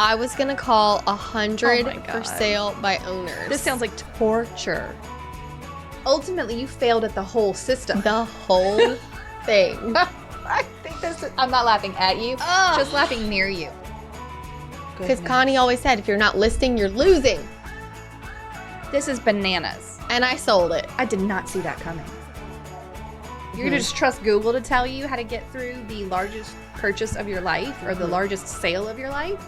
I was going to call 100 Oh my God. for sale by owners. This sounds like torture. Ultimately, you failed at the whole system. the whole thing. I think I'm not laughing at you, just laughing near you. Because Connie always said, if you're not listing, you're losing. This is bananas. And I sold it. I did not see that coming. You're going to just trust Google to tell you how to get through the largest purchase of your life or the largest sale of your life?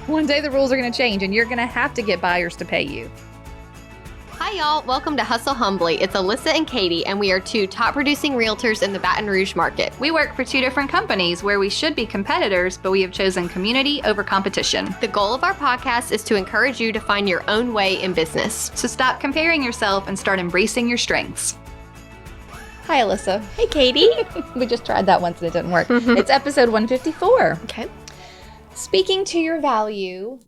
One day the rules are going to change and you're going to have to get buyers to pay you. Hi, y'all. Welcome to Hustle Humbly. It's Alyssa and Katie, and we are two top producing realtors in the Baton Rouge market. We work for two different companies where we should be competitors, but we have chosen community over competition. The goal of our podcast is to encourage you to find your own way in business. So stop comparing yourself and start embracing your strengths. Hi, Alyssa. Hey, Katie. We just tried that once and it didn't work. It's episode 154. Okay. Speaking to your value,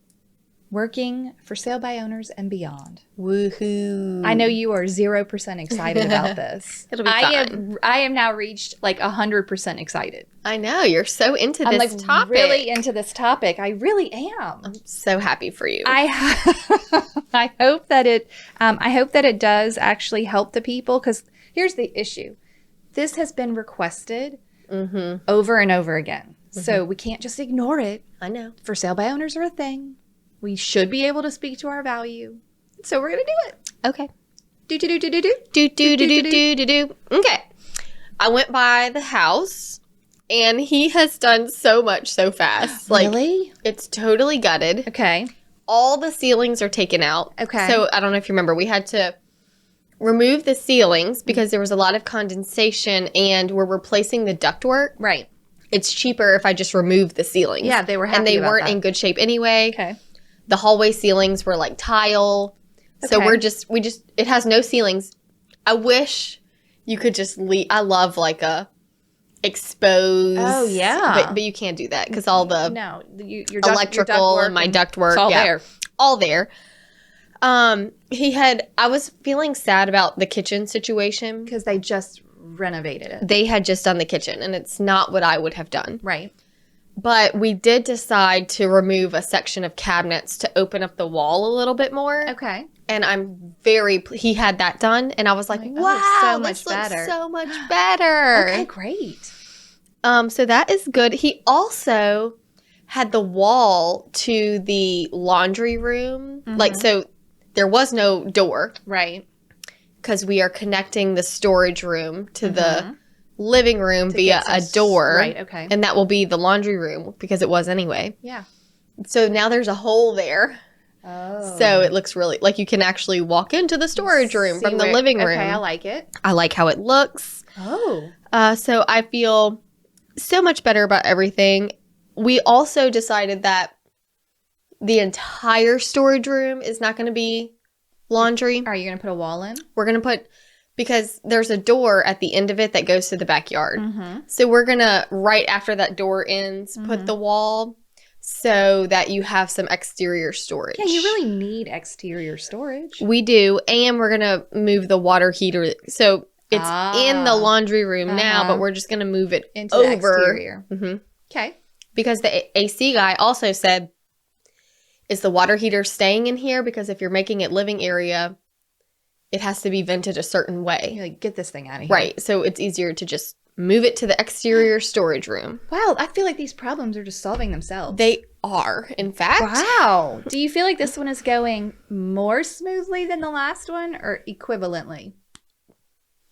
working for sale by owners and beyond. Woohoo. I know you are 0% excited about this. It'll be fun. I am now reached like 100% excited. I know. You're so into I'm this like topic. really into this topic. I really am. I'm so happy for you. I hope that it does actually help the people, because here's the issue. This has been requested over and over again. So we can't just ignore it. I know. For sale by owners are a thing. We should be able to speak to our value. So we're going to do it. Okay. Do. Okay. I went by the house, and he has done so much so fast. Really? It's totally gutted. Okay. All the ceilings are taken out. Okay. So I don't know if you remember, we had to remove the ceilings because there was a lot of condensation, and we're replacing the ductwork. Right. It's cheaper if I just remove the ceilings. Yeah, they were happy and they about weren't that. in good shape anyway. Okay. The hallway ceilings were like tile. So Okay. it has no ceilings. I wish you could just leave. I love like a exposed. Oh, yeah. But you can't do that because all the No, your electrical and my ductwork. It's all there. All there. I was feeling sad about the kitchen situation. Because they just renovated it. They had just done the kitchen, and it's not what I would have done. Right. But we did decide to remove a section of cabinets to open up the wall a little bit more. Okay. And I'm he had that done, and I was like, Oh, wow, so much this looks better. so much better. Okay, great. So that is good. He also had the wall to the laundry room. Like, so there was no door. Right. Because we are connecting the storage room to the living room via a door. Right, okay. And that will be the laundry room because it was anyway. Yeah. So now there's a hole there. Oh. So it looks really like you can actually walk into the storage room from the living room. Okay, I like it. I like how it looks. Oh. So I feel so much better about everything. We also decided that the entire storage room is not going to be laundry. Are you going to put a wall in? We're going to because there's a door at the end of it that goes to the backyard. So we're going to, right after that door ends, put the wall so that you have some exterior storage. Yeah, you really need exterior storage. We do. And we're going to move the water heater. So it's in the laundry room now, but we're just going to move it Into over. the exterior. Okay. Because the AC guy also said, is the water heater staying in here? Because if you're making it living area, it has to be vented a certain way. You're like, get this thing out of here. Right. So it's easier to just move it to the exterior storage room. Wow, I feel like these problems are just solving themselves. They are, in fact. Wow. Do you feel like this one is going more smoothly than the last one or equivalently?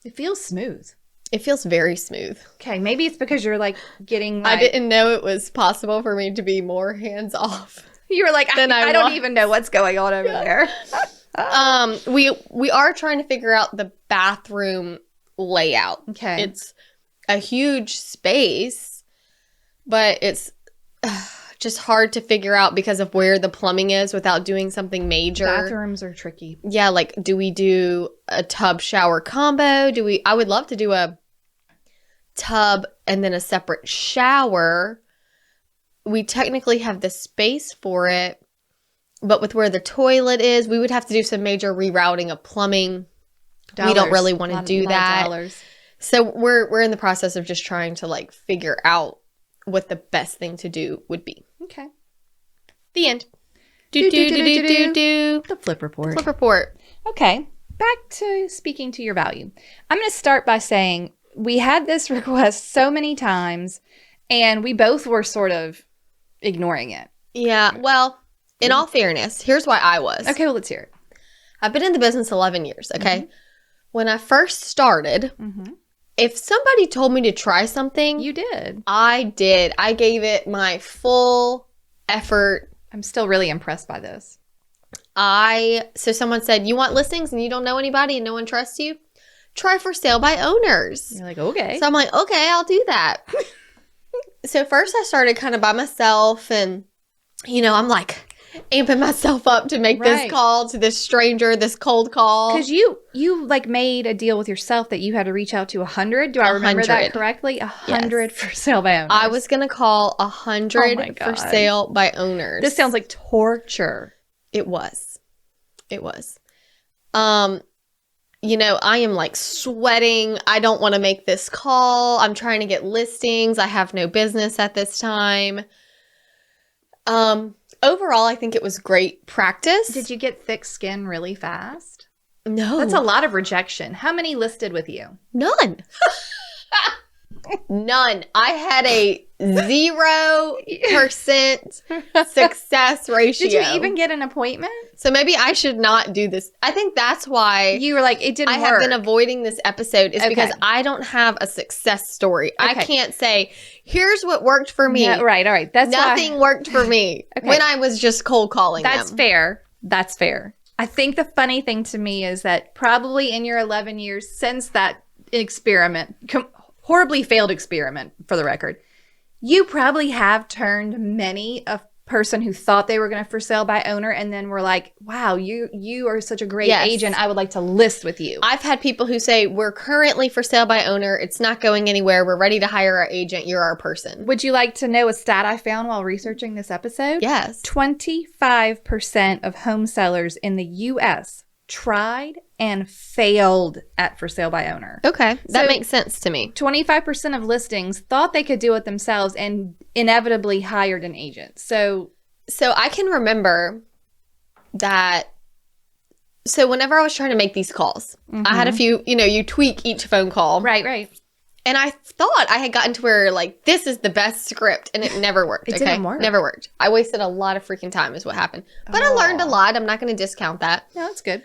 It feels smooth. It feels very smooth. Okay, maybe it's because you're like getting like... I didn't know it was possible for me to be more hands off. You were like, I don't even know what's going on over there. We are trying to figure out the bathroom layout. Okay. It's a huge space, but it's just hard to figure out because of where the plumbing is without doing something major. Bathrooms are tricky. Yeah, like, do we do a tub shower combo? I would love to do a tub and then a separate shower. We technically have the space for it, but with where the toilet is, we would have to do some major rerouting of plumbing. We don't really want to do that. So we're in the process of just trying to like figure out what the best thing to do would be. Okay. The end. Do. The flip report. Flip report. Okay, back to speaking to your value. I'm going to start by saying we had this request so many times, and we both were sort of ignoring it. Yeah, well, in all fairness, here's why I was. Okay, well, let's hear it. I've been in the business 11 years, okay? When I first started, if somebody told me to try something, You did. I did. I gave it my full effort. I'm still really impressed by this. So someone said, you want listings and you don't know anybody and no one trusts you? Try for sale by owners. You're like, okay. So I'm like, okay, I'll do that. So first I started kind of by myself and, I'm like amping myself up to make this call to this stranger, this cold call. Because you like made a deal with yourself that you had to reach out to 100. Do I remember that correctly? 100 for sale by owners. I was going to call 100 for sale by owners. This sounds like torture. It was. I am like sweating. I don't want to make this call. I'm trying to get listings. I have no business at this time. Overall, I think it was great practice. Did you get thick skin really fast? No. That's a lot of rejection. How many listed with you? None. None. I had a 0% success ratio. Did you even get an appointment? So maybe I should not do this. I think that's why you were like, it didn't work. I have been avoiding this episode is because I don't have a success story. I can't say, here's what worked for me. Yeah, right. All right. That's Nothing worked for me when I was just cold calling That's them. fair. That's fair. I think the funny thing to me is that probably in your 11 years since that experiment, horribly failed experiment for the record, you probably have turned many a person who thought they were going to for sale by owner and then were like, wow, you are such a great agent. I would like to list with you. I've had people who say, we're currently for sale by owner. It's not going anywhere. We're ready to hire our agent. You're our person. Would you like to know a stat I found while researching this episode? Yes. 25% of home sellers in the U.S. tried and failed at for sale by owner. Okay. That makes sense to me. 25% of listings thought they could do it themselves and inevitably hired an agent. So I can remember that. So whenever I was trying to make these calls, I had a few, you tweak each phone call. Right. And I thought I had gotten to where like, this is the best script and it never worked. It didn't work. Never worked. I wasted a lot of freaking time is what happened. But I learned a lot. I'm not going to discount that. No, that's good.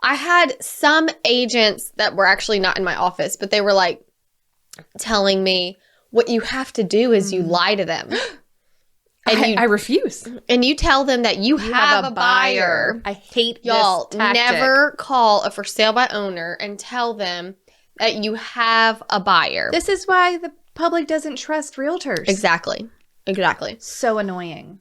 I had some agents that were actually not in my office, but they were like telling me, what you have to do is you lie to them. And I refuse. And you tell them that you have a buyer. I hate Y'all, this tactic. never call a for sale by owner and tell them that you have a buyer. This is why the public doesn't trust realtors. Exactly. So annoying.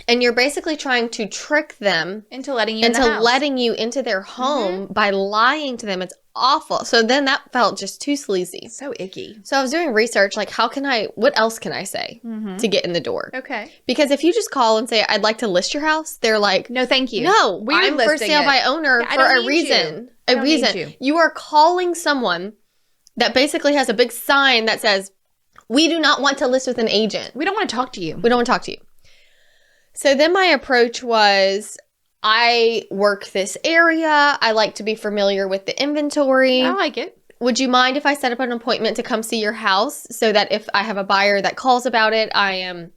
And you're basically trying to trick them into letting you into their home by lying to them. It's awful. So then that felt just too sleazy. So icky. So I was doing research, like what else can I say to get in the door? Okay. Because if you just call and say, I'd like to list your house, they're like, no, thank you. No, I'm for sale by owner for a reason. You are calling someone that basically has a big sign that says, we do not want to list with an agent. We don't want to talk to you. We don't want to talk to you. So then my approach was, I work this area. I like to be familiar with the inventory. I like it. Would you mind if I set up an appointment to come see your house so that if I have a buyer that calls about it, I am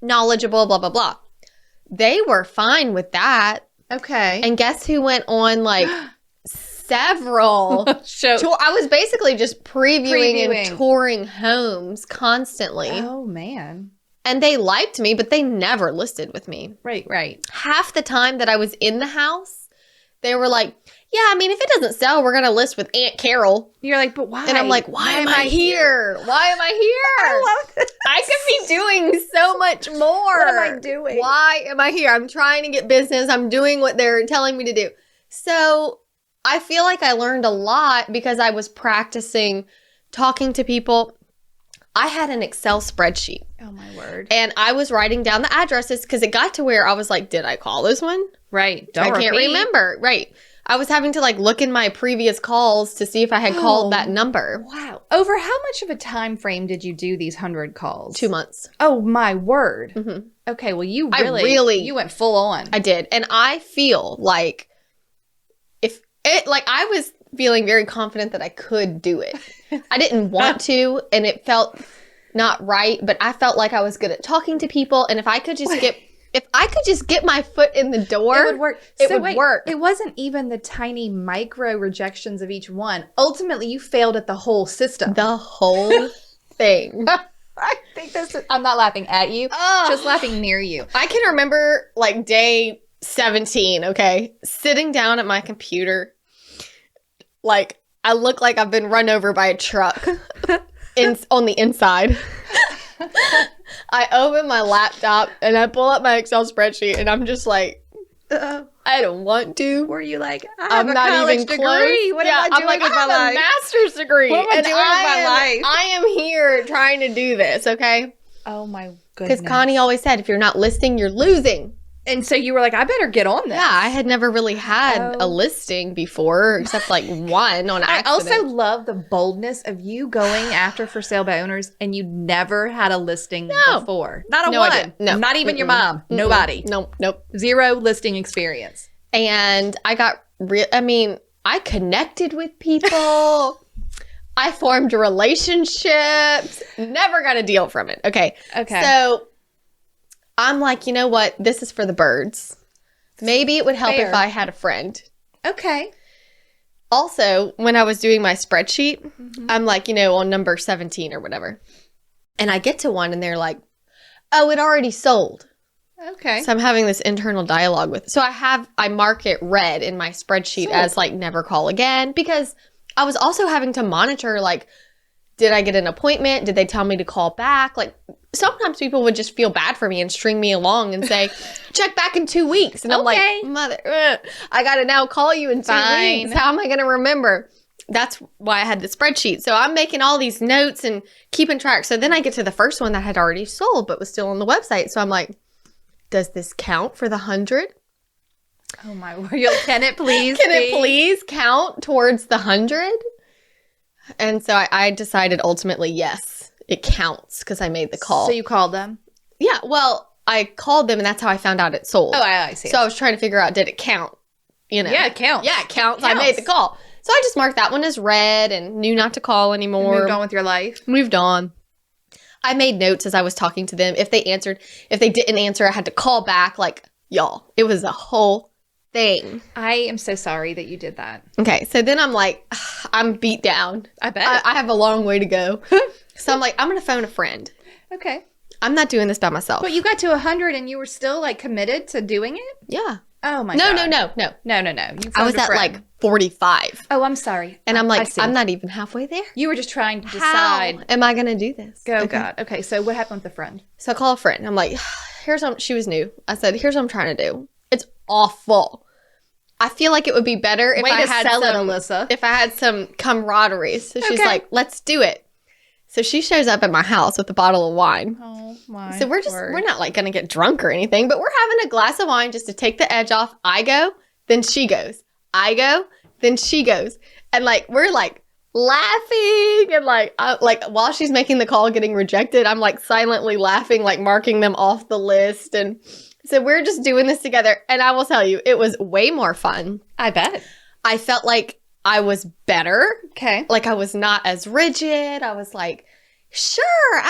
knowledgeable, blah, blah, blah. They were fine with that. Okay. And guess who went on like several shows? I was basically just previewing and touring homes constantly. Oh, man. And they liked me, but they never listed with me. Right. Half the time that I was in the house, they were like, yeah, I mean, if it doesn't sell, we're going to list with Aunt Carol. You're like, but why? And I'm like, why am I here? Why am I here? I love this. I could be doing so much more. What am I doing? Why am I here? I'm trying to get business. I'm doing what they're telling me to do. So I feel like I learned a lot because I was practicing talking to people. I had an Excel spreadsheet. Oh, my word. And I was writing down the addresses because it got to where I was like, did I call this one? Right. I can't remember. Right. I was having to like look in my previous calls to see if I had called that number. Wow. Over how much of a time frame did you do these 100 calls? 2 months. Oh, my word. Mm-hmm. Okay, well, you you went full on. I did. And I feel like I was feeling very confident that I could do it. I didn't want to, and it felt not right, but I felt like I was good at talking to people. And if I could just get my foot in the door, it would work. It would work. It wasn't even the tiny micro rejections of each one. Ultimately, you failed at the whole system. The whole thing. I think I'm not laughing at you, just laughing near you. I can remember like day 17, okay, sitting down at my computer. Like, I look like I've been run over by a truck on the inside. I open my laptop and I pull up my Excel spreadsheet and I'm just like, I don't want to. Were you like, I'm not even degree. Close. What am I doing with my life? I have a master's degree. What am I doing with my life? I am here trying to do this, okay? Oh my goodness. Because Connie always said, if you're not listing, you're losing. And so you were like, I better get on this. Yeah, I had never really had a listing before, except like one on accident. I also love the boldness of you going after for sale by owners and you never had a listing before. Not a one. I didn't. No. Not even your mom. Nobody. Nope. Zero listing experience. And I got I connected with people. I formed relationships. Never got a deal from it. Okay. So I'm like, you know what? This is for the birds. Maybe it would help if I had a friend. Okay. Also, when I was doing my spreadsheet, I'm like, on number 17 or whatever. And I get to one and they're like, oh, it already sold. Okay. So I'm having this internal dialogue with. So I mark it red in my spreadsheet as like never call again, because I was also having to monitor like, did I get an appointment? Did they tell me to call back? Like sometimes people would just feel bad for me and string me along and say, check back in 2 weeks. And I'm like, mother, I got to now call you in 2 weeks. How am I going to remember? That's why I had the spreadsheet. So I'm making all these notes and keeping track. So then I get to the first one that had already sold, but was still on the website. So I'm like, does this count for the 100? Oh my word. Can it please count towards the 100? And so I decided ultimately, yes, it counts because I made the call. So you called them? Yeah. Well, I called them and that's how I found out it sold. Oh, I see. So I was trying to figure out, did it count? Yeah, it counts. Yeah, it counts. I made the call. So I just marked that one as red and knew not to call anymore. And moved on with your life? Moved on. I made notes as I was talking to them. If they didn't answer, I had to call back. Like, y'all, it was a whole thing. I am so sorry that you did that. Okay, so then I'm like, I'm beat down. I bet. I have a long way to go. So I'm like, I'm going to phone a friend. Okay. I'm not doing this by myself. But you got to 100 and you were still like committed to doing it? Yeah. Oh my God. No. You I was at like 45. Oh, I'm sorry. And I'm like, I'm not even halfway there. You were just trying to decide. How am I going to do this? Oh, God. Okay, so what happened with the friend? So I call a friend. I'm like, she was new. I said, here's what I'm trying to do. It's awful. I feel like it would be better if I had some camaraderie. So she's like, let's do it. So she shows up at my house with a bottle of wine. Oh my. So we're not like going to get drunk or anything, but we're having a glass of wine just to take the edge off. I go, then she goes. I go, then she goes. And like, we're like laughing and like while she's making the call getting rejected, I'm like silently laughing, like marking them off the list. And so we're just doing this together. And I will tell you, it was way more fun. I bet. I felt like I was better. Okay. Like I was not as rigid. I was like, sure,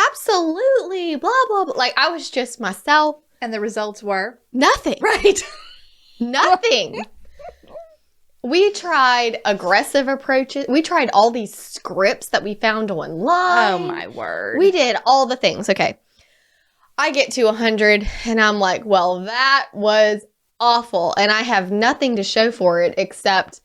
absolutely, blah, blah, blah. Like I was just myself. And the results were? Nothing. Right. Nothing. We tried aggressive approaches. We tried all these scripts that we found online. Oh my word. We did all the things. Okay. I get to 100 and I'm like, well, that was awful. And I have nothing to show for it except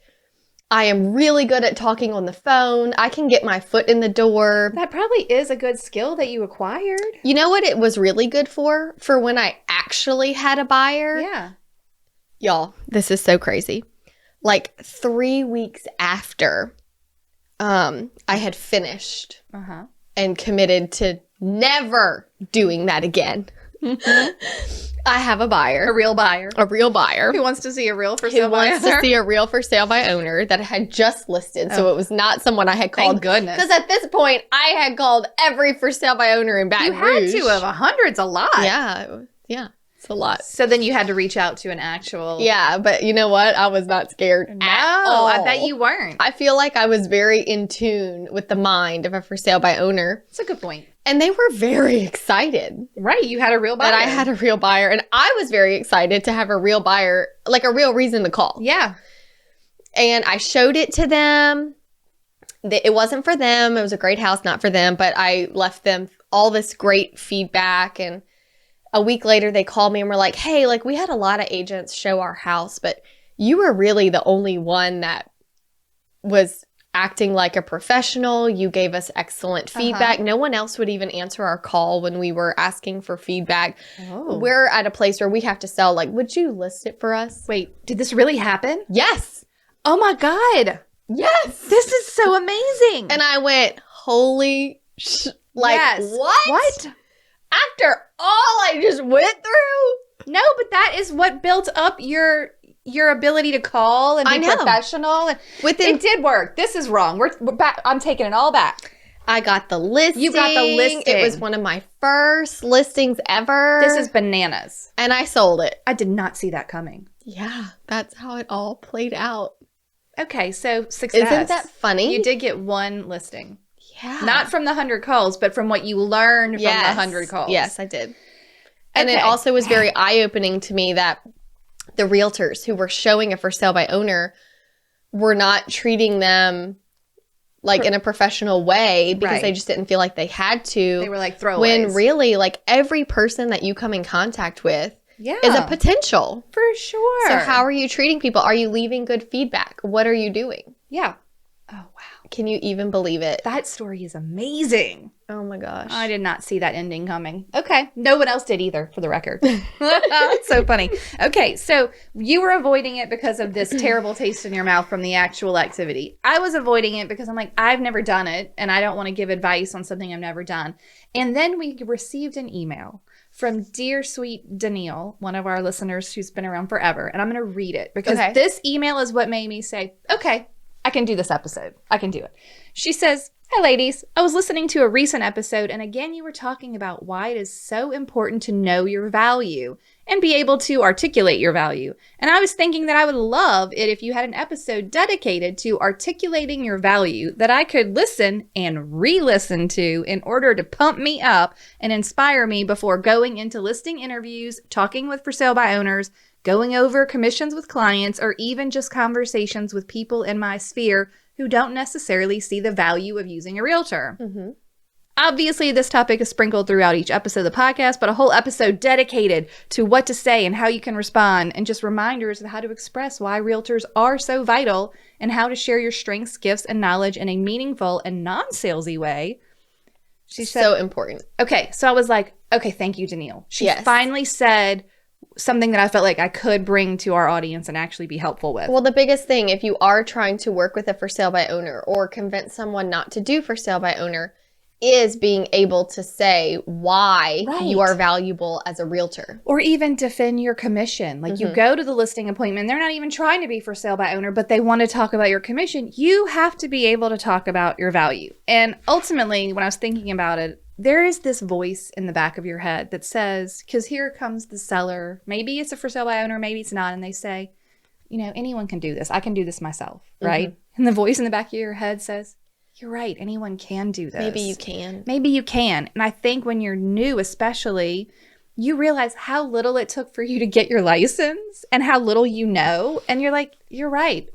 I am really good at talking on the phone. I can get my foot in the door. That probably is a good skill that you acquired. You know what it was really good for? For when I actually had a buyer. Yeah. Y'all, this is so crazy. Like 3 weeks after I had finished and committed to never doing that again. I have a A buyer. real buyer. A real buyer. Who wants to see a real for Who sale by wants owner? to see a real for sale by owner that had just listed. So Oh. it was not someone I had called. Thank goodness. Because at this point, I had called every for sale by owner in Baton You had Rouge. to have. 100's a lot. Yeah. Yeah. It's a lot. So then you had to reach out to an actual. Yeah. But you know what? I was not scared No, at all. I bet you weren't. I feel like I was very in tune with the mind of a for sale by owner. That's a good point. And they were very excited Right. You had a real buyer. that I had a real buyer. And I was very excited to have a real buyer, like a real reason to call. Yeah. And I showed it to them. It wasn't for them. It was a great house, not for them. But I left them all this great feedback. And a week later, they called me and were like, hey, like we had a lot of agents show our house, but you were really the only one that was acting like a professional. You gave us excellent feedback. No one else would even answer our call when we were asking for feedback. Oh. We're at a place where we have to sell. Like, would you list it for us? Wait, did this really happen? Yes. Oh my God. Yes. This is so amazing. And I went, holy like, Yes. what? After all I just went through? No, but that is what built up your ability to call and I be know. professional. And Within, it did work. This is wrong. We're back. I'm taking it all back. I got the listing. You got the listing. It was one of my first listings ever. This is bananas. And I sold it. I did not see that coming. Yeah, that's how it all played out. Okay, so success. Isn't that funny? You did get one listing. Yeah. Not from the 100 calls, but from what you learned from the Yes. 100 calls. Yes, I did. And it Okay. also was very eye-opening to me that the realtors who were showing a for sale by owner were not treating them like in a professional way because Right. they just didn't feel like they had to. They were like throwaways. When really, like, every person that you come in contact with yeah, is a potential. for sure. So how are you treating people? Are you leaving good feedback? What are you doing? Yeah. Oh, wow. Can you even believe it? That story is amazing. Oh my gosh. I did not see that ending coming. Okay. No one else did either, for the record. It's so funny. Okay. So you were avoiding it because of this terrible taste in your mouth from the actual activity. I was avoiding it because I'm like, I've never done it and I don't want to give advice on something I've never done. And then we received an email from dear sweet Danielle, one of our listeners who's been around forever. And I'm going to read it because Okay. this email is what made me say, okay, I can do this episode. I can do it. She says, hi, ladies. I was listening to a recent episode, and again, you were talking about why it is so important to know your value and be able to articulate your value. And I was thinking that I would love it if you had an episode dedicated to articulating your value that I could listen and re-listen to in order to pump me up and inspire me before going into listing interviews, talking with for sale by owners, going over commissions with clients, or even just conversations with people in my sphere who don't necessarily see the value of using a realtor. Mm-hmm. Obviously, this topic is sprinkled throughout each episode of the podcast, but a whole episode dedicated to what to say and how you can respond, and just reminders of how to express why realtors are so vital and how to share your strengths, gifts, and knowledge in a meaningful and non-salesy way. She said, so important. okay, so I was like, okay, thank you, Danielle. She Yes. finally said something that I felt like I could bring to our audience and actually be helpful with. Well, the biggest thing, if you are trying to work with a for sale by owner or convince someone not to do for sale by owner, is being able to say why Right. you are valuable as a realtor. Or even defend your commission. Like you go to the listing appointment, they're not even trying to be for sale by owner, but they want to talk about your commission. You have to be able to talk about your value. And ultimately, when I was thinking about it, there is this voice in the back of your head that says, because here comes the seller, maybe it's a for sale by owner, maybe it's not, and they say, you know, anyone can do this. I can do this myself, right? And the voice in the back of your head says, you're right, anyone can do this. Maybe you can. Maybe you can. And I think when you're new, especially, you realize how little it took for you to get your license and how little you know. And you're like, you're right.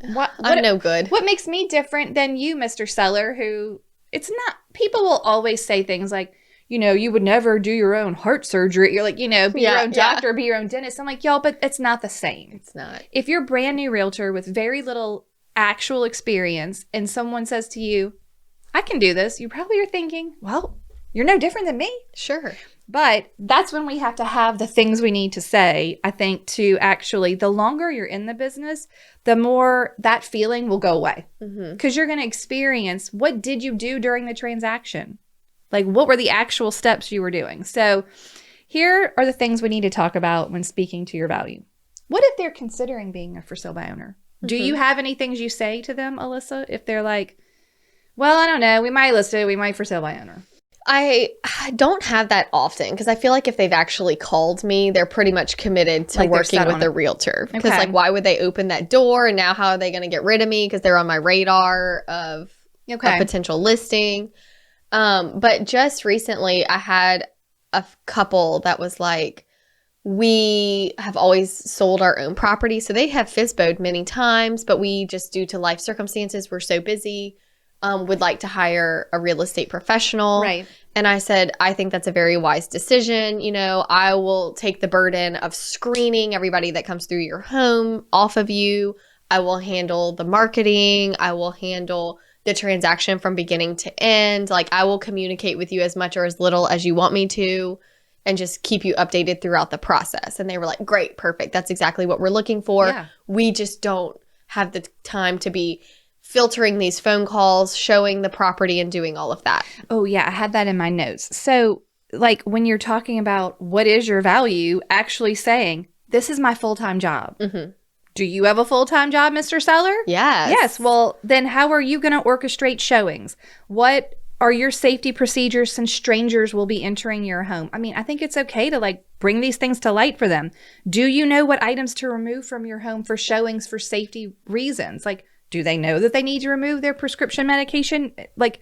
I'm no good. What makes me different than you, Mr. Seller, who it's not, people will always say things like, you know, you would never do your own heart surgery. You're like, you know, be your own doctor, be your own dentist. I'm like, y'all, but it's not the same. It's not. If you're a brand new realtor with very little actual experience and someone says to you, I can do this, you probably are thinking, well, you're no different than me. Sure. But that's when we have to have the things we need to say, I think, to actually, the longer you're in the business, the more that feeling will go away. Because you're going to experience, what did you do during the transaction? Like, what were the actual steps you were doing? So here are the things we need to talk about when speaking to your value. What if they're considering being a for sale by owner? Do you have any things you say to them, Alyssa? If they're like, well, I don't know, we might list it, we might for sale by owner. I don't have that often because I feel like if they've actually called me, they're pretty much committed to working with a realtor. Because like, why would they open that door? And now how are they going to get rid of me? Because they're on my radar of a potential listing. But just recently, I had a couple that was like, we have always sold our own property. So they have FSBO'd many times, but we just, due to life circumstances, we're so busy, would like to hire a real estate professional. Right. And I said, I think that's a very wise decision. You know, I will take the burden of screening everybody that comes through your home off of you. I will handle the marketing. I will handle the transaction from beginning to end. Like, I will communicate with you as much or as little as you want me to, and just keep you updated throughout the process. And they were like, great, perfect. That's exactly what we're looking for. Yeah. We just don't have the time to be filtering these phone calls, showing the property, and doing all of that. Oh, yeah. I had that in my notes. So, like, when you're talking about what is your value, actually saying, this is my full-time job. Mm-hmm. Do you have a full-time job, Mr. Seller? Yes. Yes. Well, then how are you going to orchestrate showings? What are your safety procedures since strangers will be entering your home? I mean, I think it's okay to like bring these things to light for them. Do you know what items to remove from your home for showings for safety reasons? Like, do they know that they need to remove their prescription medication? Like,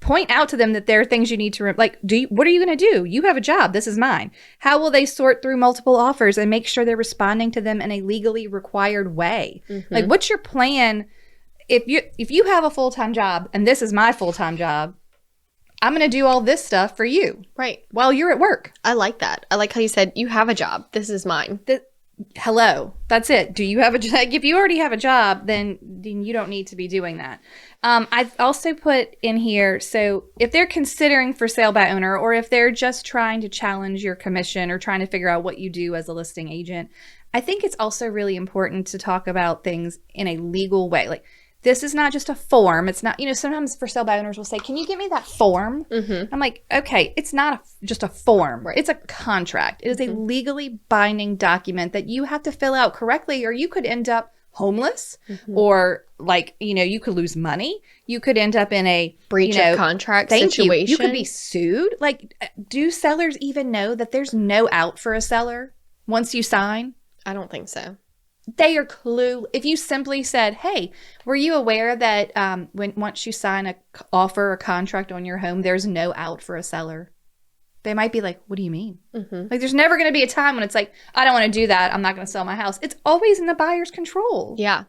point out to them that there are things you need to like. What are you going to do? You have a job. This is mine. How will they sort through multiple offers and make sure they're responding to them in a legally required way? Mm-hmm. Like, what's your plan? If you have a full-time job and this is my full-time job, I'm going to do all this stuff for you. Right. While you're at work. I like that. I like how you said, you have a job. This is mine. Hello. That's it. Do you have a job? If you already have a job, then you don't need to be doing that. I've also put in here, so if they're considering for sale by owner, or if they're just trying to challenge your commission or trying to figure out what you do as a listing agent, I think it's also really important to talk about things in a legal way. Like, this is not just a form. It's not, sometimes for sale by owners will say, can you give me that form? Mm-hmm. I'm like, okay, it's not just a form. Right. It's a contract. It is a legally binding document that you have to fill out correctly, or you could end up homeless, or like, you could lose money. You could end up in a breach of contract situation. You could be sued. Like, do sellers even know that there's no out for a seller once you sign? I don't think so. They are clue. If you simply said, hey, were you aware that once you sign a offer or contract on your home, there's no out for a seller? They might be like, what do you mean? Mm-hmm. Like, there's never going to be a time when it's like, I don't want to do that. I'm not going to sell my house. It's always in the buyer's control. Yeah.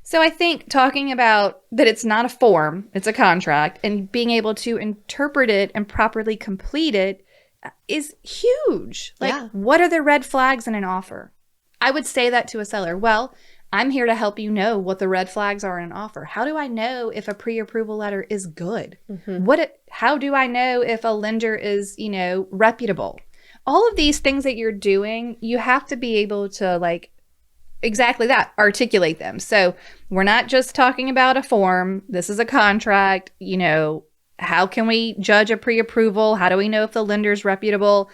So I think talking about that it's not a form, it's a contract, and being able to interpret it and properly complete it is huge. Like, what are the red flags in an offer? I would say that to a seller. Well, I'm here to help you know what the red flags are in an offer. How do I know if a pre-approval letter is good? Mm-hmm. How do I know if a lender is, reputable? All of these things that you're doing, you have to be able to, like, exactly that, articulate them. So we're not just talking about a form. This is a contract. How can we judge a pre-approval? How do we know if the lender is reputable?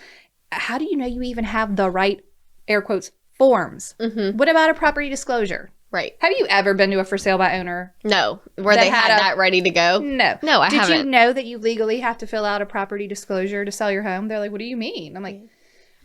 How do you know you even have the right, air quotes, forms? Mm-hmm. What about a property disclosure? Right. Have you ever been to a for sale by owner? No. Where they had that ready to go? No. No, I haven't. Did you know that you legally have to fill out a property disclosure to sell your home? They're like, what do you mean? I'm like,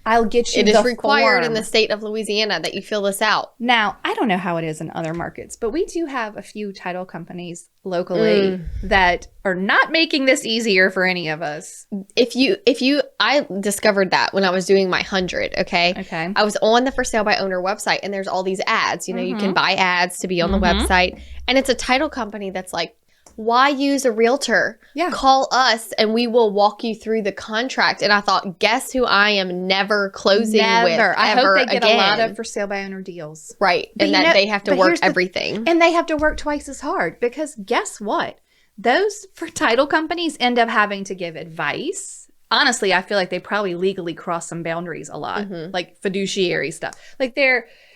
I'll get you the form. It is required in the state of Louisiana that you fill this out. Now, I don't know how it is in other markets, but we do have a few title companies locally that are not making this easier for any of us. I discovered that when I was doing my 100, okay? Okay. I was on the for sale by owner website, and there's all these ads. You can buy ads to be on the website, and it's a title company that's like, why use a realtor? Yeah. Call us and we will walk you through the contract. And I thought, guess who I am never closing with I ever hope they get again. a lot of for sale by owner deals. Right. But and that they have to work everything. And they have to work twice as hard, because guess what? Those for title companies end up having to give advice. Honestly, I feel like they probably legally cross some boundaries a lot, like fiduciary stuff. Like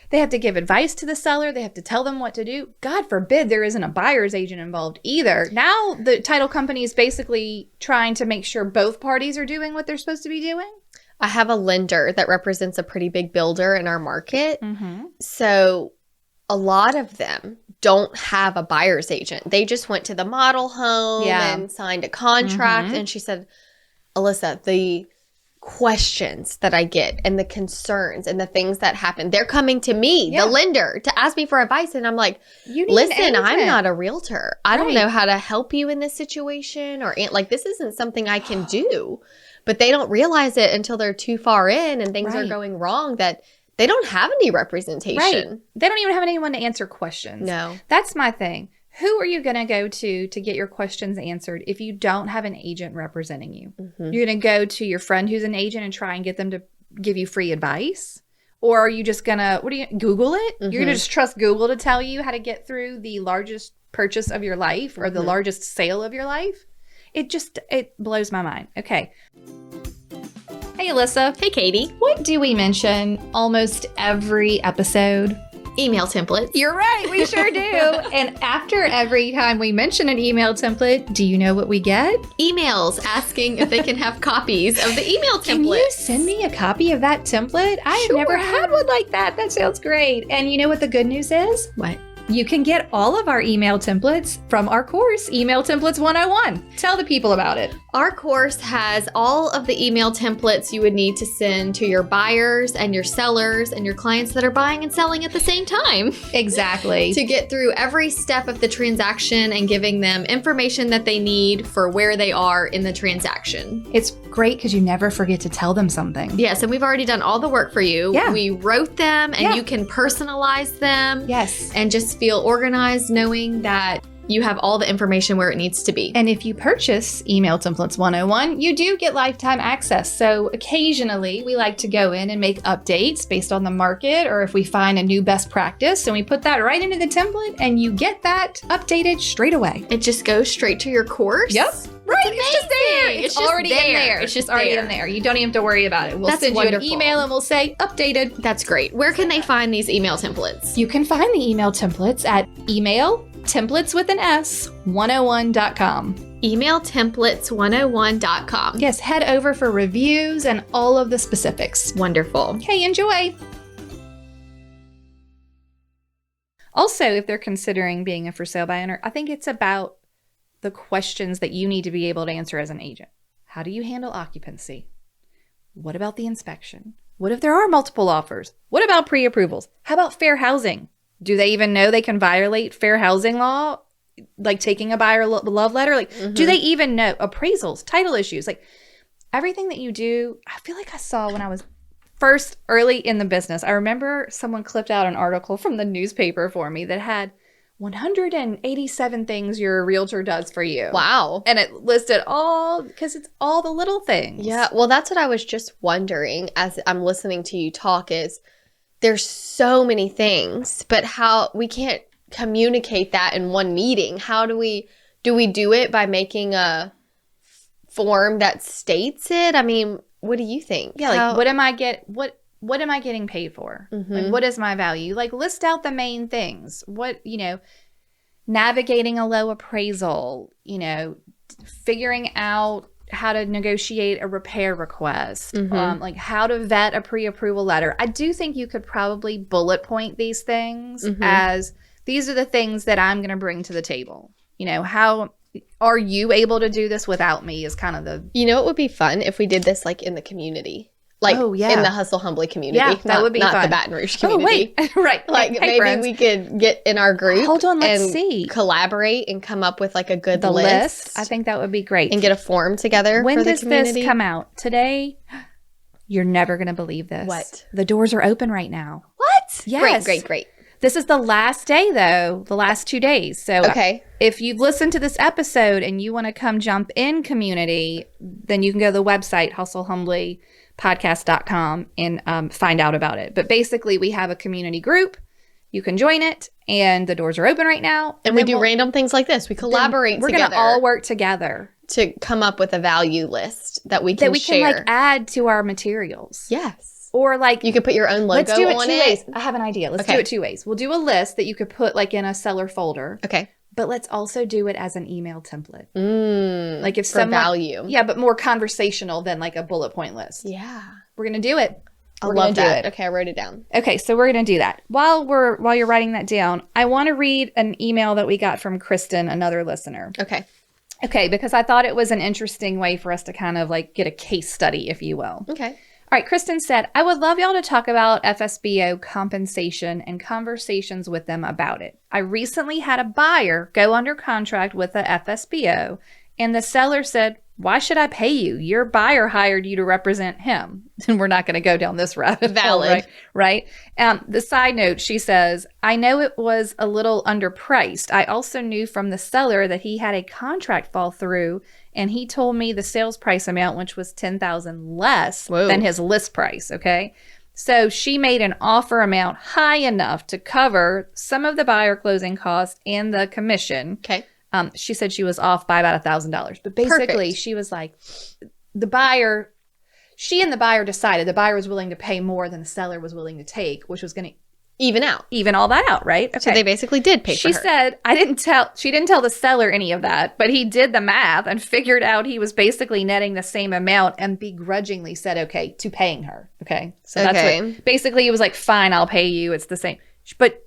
they have to give advice to the seller. They have to tell them what to do. God forbid there isn't a buyer's agent involved either. Now the title company is basically trying to make sure both parties are doing what they're supposed to be doing. I have a lender that represents a pretty big builder in our market. Mm-hmm. So a lot of them don't have a buyer's agent. They just went to the model home and signed a contract. And she said, Alyssa, the questions that I get and the concerns and the things that happen, they're coming to me, the lender, to ask me for advice. And I'm like, listen, I'm not a realtor. I don't know how to help you in this situation, or like, this isn't something I can do. But they don't realize it until they're too far in and things are going wrong, that they don't have any representation. Right. They don't even have anyone to answer questions. No. That's my thing. Who are you going to go to get your questions answered if you don't have an agent representing you? Mm-hmm. You're going to go to your friend who's an agent and try and get them to give you free advice? Or are you just going to, Google it? Mm-hmm. You're going to just trust Google to tell you how to get through the largest purchase of your life or the largest sale of your life? It blows my mind. Okay. Hey, Alyssa. Hey, Katie. What do we mention almost every episode? Email templates. You're right. We sure do. And after every time we mention an email template, do you know what we get? Emails asking if they can have copies of the email template. Can you send me a copy of that template? I have never had one like that. That sounds great. And you know what the good news is? What? You can get all of our email templates from our course, Email Templates 101. Tell the people about it. Our course has all of the email templates you would need to send to your buyers and your sellers and your clients that are buying and selling at the same time. Exactly. To get through every step of the transaction and giving them information that they need for where they are in the transaction. It's great because you never forget to tell them something. Yes, and we've already done all the work for you. Yeah. We wrote them and you can personalize them. Yes. And just feel organized knowing that you have all the information where it needs to be. And if you purchase Email Templates 101, you do get lifetime access. So occasionally we like to go in and make updates based on the market, or if we find a new best practice, and we put that right into the template and you get that updated straight away. It just goes straight to your course. Yep. Right. It's just there. It's just already in there. It's just already there. in there. You don't even have to worry about it. We'll That's send wonderful. you an email and we'll say updated. That's great. Where can they find these email templates? You can find the email templates at emailtemplates101.com. Emailtemplates101.com. Yes, head over for reviews and all of the specifics. Wonderful. Okay, enjoy. Also, if they're considering being a for sale by owner, I think it's about the questions that you need to be able to answer as an agent. How do you handle occupancy? What about the inspection? What if there are multiple offers? What about pre-approvals? How about fair housing? Do they even know they can violate fair housing law? Like taking a buyer love letter? Like, do they even know appraisals, title issues? Like everything that you do, I feel like I saw when I was first early in the business. I remember someone clipped out an article from the newspaper for me that had 187 things your realtor does for you. Wow. And it listed all, because it's all the little things. Yeah. Well, that's what I was just wondering as I'm listening to you talk is there's so many things, but how we can't communicate that in one meeting. How do we do it by making a form that states it? I mean, what do you think? Yeah. Like what am I getting paid for? Like, what is my value? Like list out the main things. What, navigating a low appraisal, figuring out how to negotiate a repair request, like how to vet a pre-approval letter. I do think you could probably bullet point these things as these are the things that I'm going to bring to the table. How are you able to do this without me is kind of the... it would be fun if we did this like in the community. Like in the Hustle Humbly community. Yeah, that would be not fun. the Baton Rouge community. Oh, wait. Right. Like hey, maybe friends. we could get in our group Hold on, let's and see. collaborate and come up with like a good The list. I think that would be great. And get a form together when for the does community. this come out? Today? You're never going to believe this. What? The doors are open right now. What? Yes. Great. This is the last day, though, the last 2 days. So okay. If you've listened to this episode and you want to come jump in community, then you can go to the website, hustlehumblypodcast.com, and find out about it. But basically, we have a community group. You can join it, and the doors are open right now. And we do random things like this. We collaborate We're together. going to all work together to come up with a value list that we can share. Can add to our materials. Yes. Or like you could put your own logo let's do it on two it. ways. I have an idea. Let's do it 2 ways. We'll do a list that you could put like in a seller folder. Okay. But let's also do it as an email template. Like if for someone, value. Yeah, but more conversational than like a bullet point list. Yeah. We're going to do it. I We're love gonna do that. it. Okay, I wrote it down. Okay, so we're going to do that. While you're writing that down, I want to read an email that we got from Kristen, another listener. Okay, because I thought it was an interesting way for us to kind of like get a case study, if you will. Okay. All right, Kristen said, I would love y'all to talk about FSBO compensation and conversations with them about it. I recently had a buyer go under contract with the FSBO, and the seller said, why should I pay you? Your buyer hired you to represent him. And we're not going to go down this rabbit hole, Valid. right? The side note, she says, I know it was a little underpriced. I also knew from the seller that he had a contract fall through, and he told me the sales price amount, which was $10,000 less than his list price, okay? So she made an offer amount high enough to cover some of the buyer closing costs and the commission. Okay. She said she was off by about $1,000. But basically, Perfect. she was like, she and the buyer decided the buyer was willing to pay more than the seller was willing to take, which was going to even all that out, right? Okay. So they basically did pay for her. She said, she didn't tell the seller any of that, but he did the math and figured out he was basically netting the same amount and begrudgingly said, okay, to paying her. Okay. So that's what, basically he was like, fine, I'll pay you. It's the same.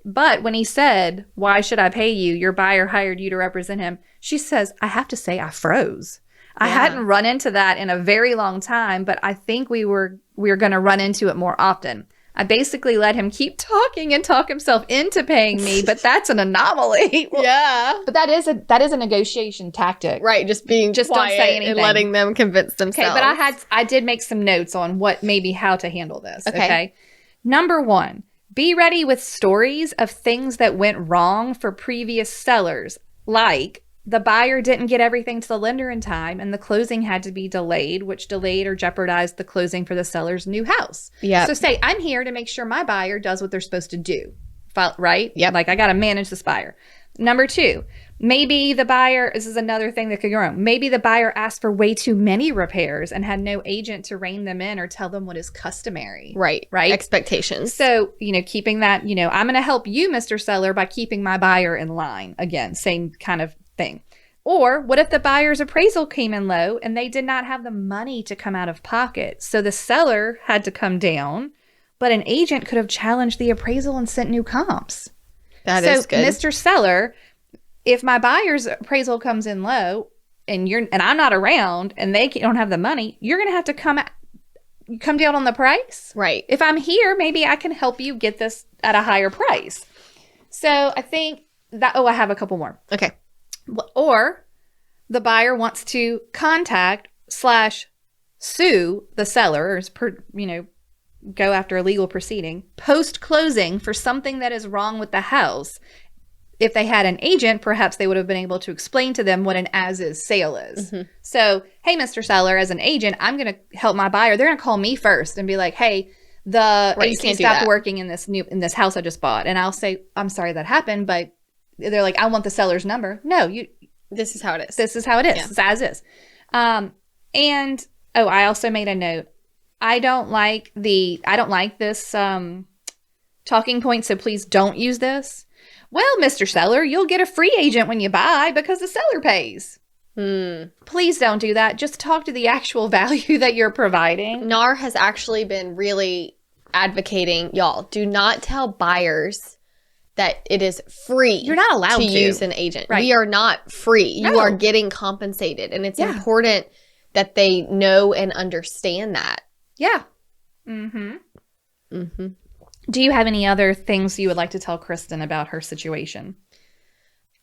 But when he said, why should I pay you? Your buyer hired you to represent him. She says, I have to say I froze. I hadn't run into that in a very long time, but I think we were going to run into it more often. I basically let him keep talking and talk himself into paying me, but that's an anomaly. Yeah. But that is a negotiation tactic. Right. Just being Just quiet don't say anything. and letting them convince themselves. Okay, but I did make some notes on how to handle this. Okay. Number 1. Be ready with stories of things that went wrong for previous sellers, like the buyer didn't get everything to the lender in time and the closing had to be delayed, which delayed or jeopardized the closing for the seller's new house. Yeah. So say, I'm here to make sure my buyer does what they're supposed to do, right? Yep. Like I got to manage this buyer. Number 2, maybe the buyer, this is another thing that could go wrong. Maybe the buyer asked for way too many repairs and had no agent to rein them in or tell them what is customary. Right. Right. Expectations. So, keeping that, I'm going to help you, Mr. Seller, by keeping my buyer in line. Again, same kind of thing. Or what if the buyer's appraisal came in low and they did not have the money to come out of pocket? So the seller had to come down, but an agent could have challenged the appraisal and sent new comps. That is good. Mr. Seller, if my buyer's appraisal comes in low and I'm not around and they don't have the money, you're going to have to come down on the price. Right. If I'm here, maybe I can help you get this at a higher price. So I think that, I have a couple more. Okay. Or the buyer wants to contact / sue the seller, go after a legal proceeding post-closing for something that is wrong with the house. If they had an agent, perhaps they would have been able to explain to them what an as-is sale is. Mm-hmm. So, hey, Mr. Seller, as an agent, I'm going to help my buyer. They're going to call me first and be like, hey, the AC stopped working in this house I just bought. And I'll say, I'm sorry that happened, but they're like, I want the seller's number. No, this is how it is. This is how it is. Yeah. It's as is. And I also made a note. I don't like this talking point, so please don't use this. Well, Mr. Seller, you'll get a free agent when you buy because the seller pays. Please don't do that. Just talk to the actual value that you're providing. NAR has actually been really advocating, y'all, do not tell buyers that it is free. You're not allowed to use an agent. Right. We are not free. No. You are getting compensated. And it's important that they know and understand that. Yeah. Mm-hmm. Mm-hmm. Do you have any other things you would like to tell Kristen about her situation?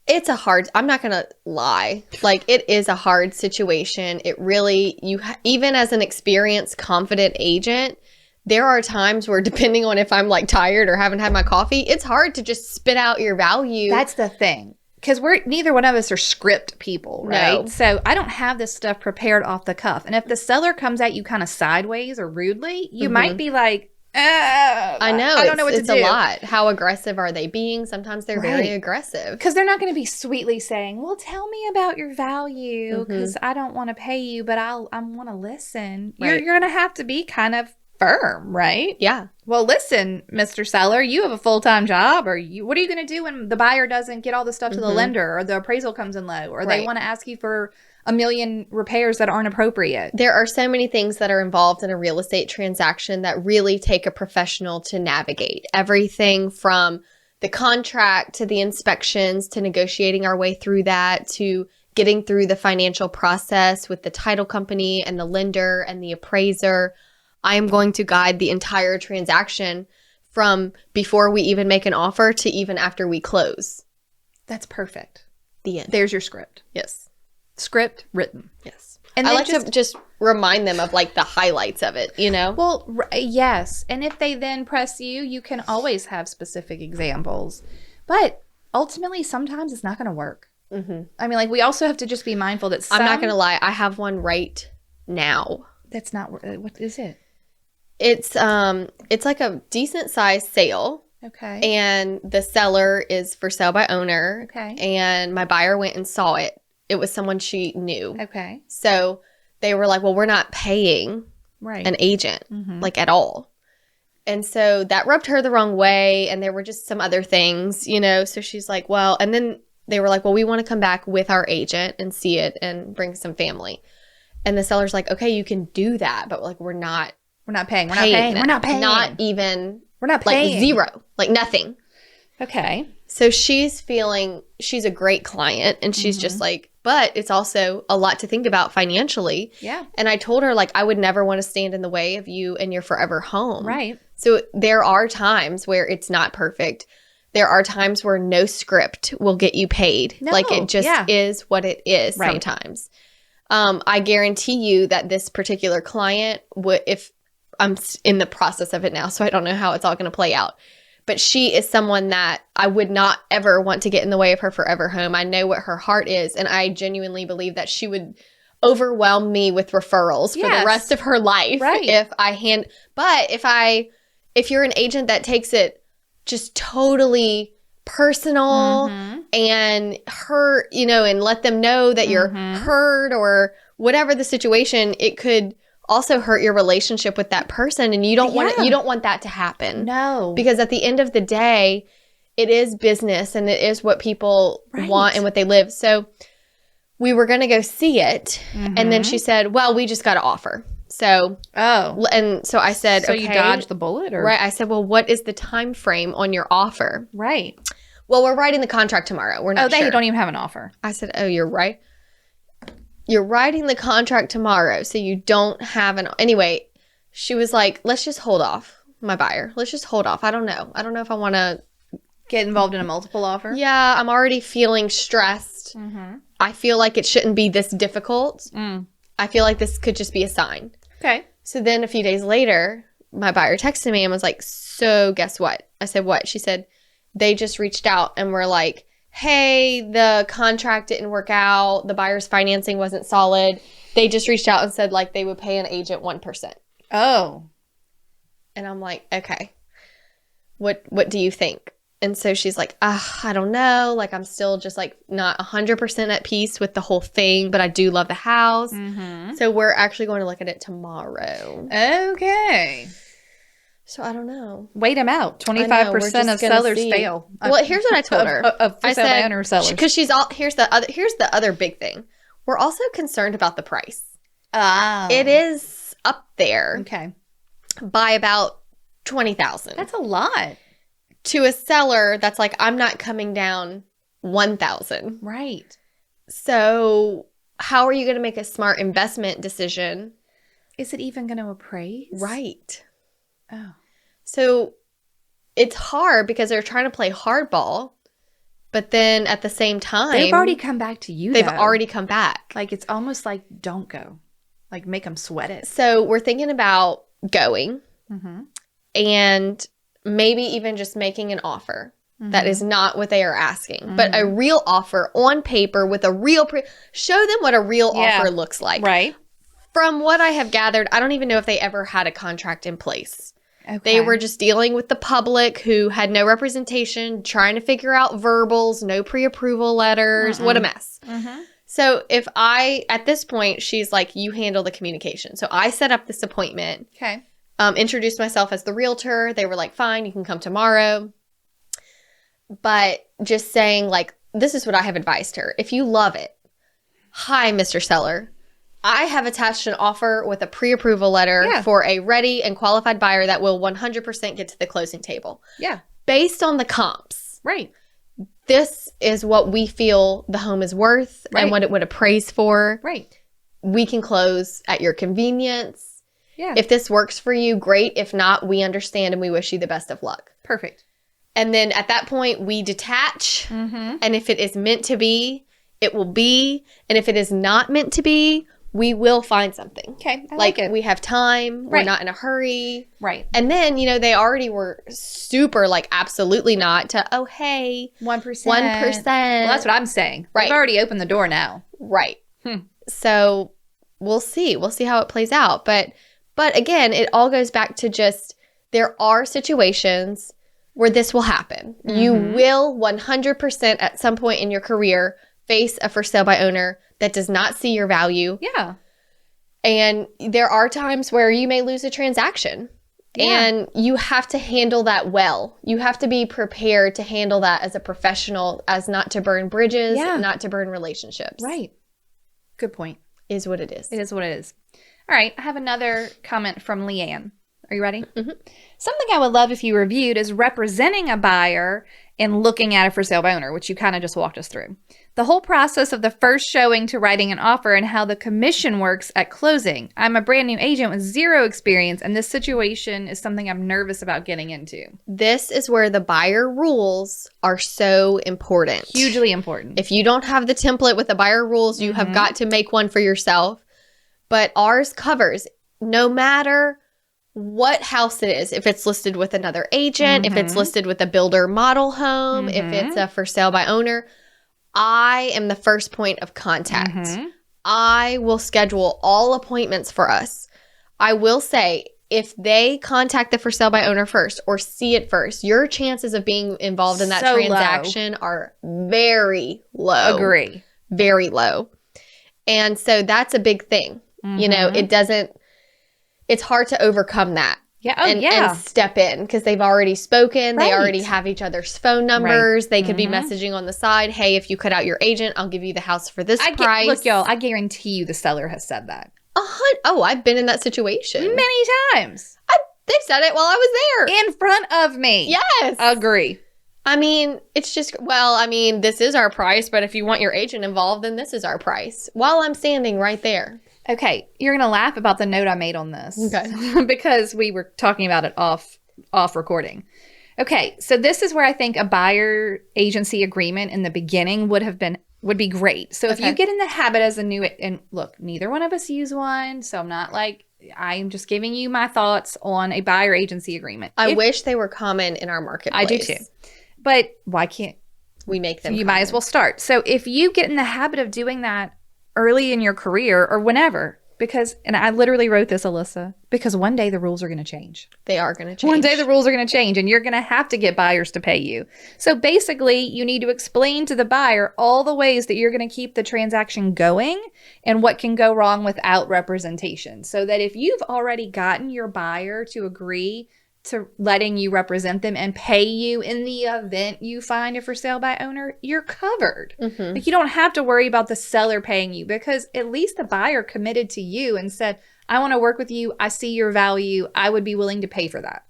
It's I'm not going to lie. Like, it is a hard situation. It really, even as an experienced, confident agent, there are times where, depending on if I'm like tired or haven't had my coffee, it's hard to just spit out your value. That's the thing. Because neither one of us are script people, right? No. So I don't have this stuff prepared off the cuff. And if the seller comes at you kind of sideways or rudely, you might be like, I know. I don't know what to do. It's a lot. How aggressive are they being? Sometimes they're very aggressive. Because they're not going to be sweetly saying, well, tell me about your value because I don't want to pay you, but I want to listen. Right. You're going to have to be kind of firm, right? Yeah. Well, listen, Mr. Seller, you have a full-time job, or what are you going to do when the buyer doesn't get all the stuff to the lender, or the appraisal comes in low, or they want to ask you for a million repairs that aren't appropriate? There are so many things that are involved in a real estate transaction that really take a professional to navigate. Everything from the contract to the inspections to negotiating our way through that to getting through the financial process with the title company and the lender and the appraiser. I am going to guide the entire transaction from before we even make an offer to even after we close. That's perfect. The end. There's your script. Yes. Script written. Yes. And I like to just remind them of like the highlights of it, you know? Well, yes. And if they then press you, you can always have specific examples. But ultimately, sometimes it's not going to work. Mm-hmm. I mean, like, we also have to just be mindful that I'm not going to lie. I have one right now. That's not, what is it? It's like a decent sized sale. Okay. And the seller is for sale by owner. Okay. And my buyer went and saw it. It was someone she knew. Okay. So they were like, well, we're not paying an agent, like at all. And so that rubbed her the wrong way. And there were just some other things, you know. So she's like, well, and then they were like, well, we want to come back with our agent and see it and bring some family. And the seller's like, okay, you can do that. But like, we're not paying. We're not paying. Not even. We're not paying. Like zero. Like nothing. Okay. So she's feeling she's a great client and she's just like, but it's also a lot to think about financially. Yeah. And I told her, like, I would never want to stand in the way of you and your forever home. Right. So there are times where it's not perfect. There are times where no script will get you paid. No, like it just is what it is sometimes. I guarantee you that this particular client would, if I'm in the process of it now, so I don't know how it's all going to play out. But she is someone that I would not ever want to get in the way of her forever home. I know what her heart is, and I genuinely believe that she would overwhelm me with referrals for the rest of her life. Right. But if you're an agent that takes it just totally personal and hurt, you know, and let them know that you're hurt or whatever the situation, it could also hurt your relationship with that person, and you don't want that to happen. No. Because at the end of the day, it is business and it is what people want and what they live. So we were going to go see it, and then she said, well, we just got to offer. So and so I said, so okay. you dodged the bullet, or right? I said, well, what is the time frame on your offer? Right. Well, we're writing the contract tomorrow. We're not sure. They don't even have an offer. I said, oh, you're right. You're writing the contract tomorrow, so you don't have an... Anyway, she was like, let's just hold off, my buyer. Let's just hold off. I don't know. I don't know if I want to... Get involved in a multiple offer? Yeah, I'm already feeling stressed. I feel like it shouldn't be this difficult. I feel like this could just be a sign. Okay. So then a few days later, my buyer texted me and was like, so guess what? I said, what? She said, they just reached out and were like, hey, the contract didn't work out. The buyer's financing wasn't solid. They just reached out and said like they would pay an agent 1%. Oh. And I'm like, okay, what do you think? And so she's like, I don't know. Like, I'm still just like not 100% at peace with the whole thing, but I do love the house. So we're actually going to look at it tomorrow. Okay. So I don't know. Wait them out. 25% of sellers fail. Well, here's what I told her. I said, owner sellers. Because she's all, here's the other big thing. We're also concerned about the price. Oh. It is up there. Okay. By about $20,000. That's a lot. To a seller that's like, I'm not coming down $1,000. Right. So how are you going to make a smart investment decision? Is it even going to appraise? Right. Oh. So it's hard because they're trying to play hardball, but then at the same time, they've already come back to you. They've already come back. Like, it's almost like, don't go. Like, make them sweat it. So we're thinking about going and maybe even just making an offer that is not what they are asking, but a real offer on paper with a real show them what a real offer looks like. Right. From what I have gathered, I don't even know if they ever had a contract in place. Okay. They were just dealing with the public who had no representation, trying to figure out verbals, no pre-approval letters. What a mess. So at this point, she's like, you handle the communication. So I set up this appointment. Okay. Introduced myself as the realtor. They were like, fine, you can come tomorrow. But just saying, like, this is what I have advised her. If you love it, hi, Mr. Seller. I have attached an offer with a pre-approval letter for a ready and qualified buyer that will 100% get to the closing table. Yeah. Based on the comps. Right. This is what we feel the home is worth and what it would appraise for. Right. We can close at your convenience. Yeah. If this works for you, great. If not, we understand and we wish you the best of luck. Perfect. And then at that point, we detach. And if it is meant to be, it will be. And if it is not meant to be, we will find something. Okay. I like it. We have time. We're not in a hurry. Right. And then, they already were super absolutely not to, oh, hey. 1%. 1%. Well, that's what I'm saying. Right. We've already opened the door now. Right. So we'll see. We'll see how it plays out. But again, it all goes back to just there are situations where this will happen. You will 100% at some point in your career face a for sale by owner that does not see your value. Yeah. And there are times where you may lose a transaction. And you have to handle that well. You have to be prepared to handle that as a professional, as not to burn bridges, not to burn relationships. Right. Good point. Is what it is. It is what it is. All right. I have another comment from Leanne. Are you ready? Something I would love if you reviewed is representing a buyer and looking at a for sale by owner, which you kind of just walked us through. The whole process of the first showing to writing an offer and how the commission works at closing. I'm a brand new agent with zero experience, and this situation is something I'm nervous about getting into. This is where the buyer rules are so important. Hugely important. If you don't have the template with the buyer rules, you have got to make one for yourself. But ours covers no matter what house it is, if it's listed with another agent, if it's listed with a builder model home, if it's a for sale by owner, I am the first point of contact. I will schedule all appointments for us. I will say, if they contact the for sale by owner first or see it first, your chances of being involved in that transaction are very low. Agree. Very low. And so that's a big thing. It's hard to overcome that. Yeah. And step in because they've already spoken. They already have each other's phone numbers. They could be messaging on the side. Hey, if you cut out your agent, I'll give you the house for this price. Look, y'all, I guarantee you the seller has said that. I've been in that situation. Many times. They've said it while I was there. In front of me. Yes. Agree. I mean, it's just, this is our price, but if you want your agent involved, then this is our price. While I'm standing right there. Okay, you're going to laugh about the note I made on this. Okay. Because we were talking about it off recording. Okay, so this is where I think a buyer agency agreement in the beginning would be great. So if you get in the habit as a new, and look, neither one of us use one, so I'm just giving you my thoughts on a buyer agency agreement. I wish they were common in our marketplace. I do too. But why can't we make them? You might as well start. So if you get in the habit of doing that early in your career or whenever, and I literally wrote this, Alyssa, because one day the rules are going to change. They are going to change. One day the rules are going to change and you're going to have to get buyers to pay you. So basically you need to explain to the buyer all the ways that you're going to keep the transaction going and what can go wrong without representation. So that if you've already gotten your buyer to agree to letting you represent them and pay you in the event you find a for sale by owner, you're covered. Like you don't have to worry about the seller paying you because at least the buyer committed to you and said, I want to work with you. I see your value. I would be willing to pay for that.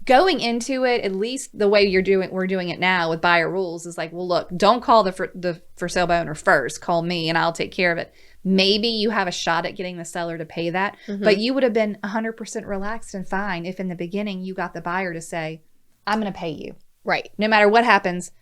Going into it, at least the way we're doing it now with buyer rules is like, well, look, don't call the for sale by owner first. Call me and I'll take care of it. Maybe you have a shot at getting the seller to pay that, but you would have been 100% relaxed and fine if in the beginning you got the buyer to say, I'm going to pay you. Right. No matter what happens,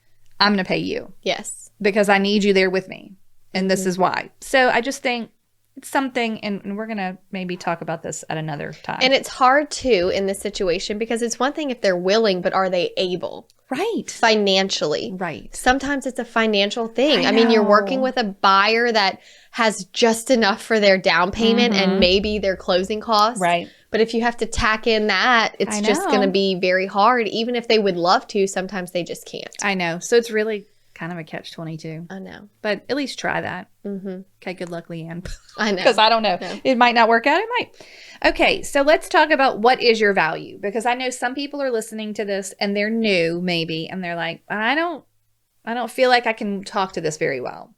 I'm going to pay you. Yes. Because I need you there with me. And this is why. So I just think it's something, and we're going to maybe talk about this at another time. And it's hard too in this situation because it's one thing if they're willing, but are they able? Right. Financially. Right. Sometimes it's a financial thing. I mean, you're working with a buyer that has just enough for their down payment and maybe their closing costs. Right. But if you have to tack in that, it's just going to be very hard. Even if they would love to, sometimes they just can't. I know. So it's really kind of a catch-22. I know. But at least try that. Mm-hmm. Okay, good luck, Leanne. I know. Because I don't know. No. It might not work out. It might. Okay, so let's talk about what is your value. Because I know some people are listening to this and they're new maybe. And they're like, I don't feel like I can talk to this very well.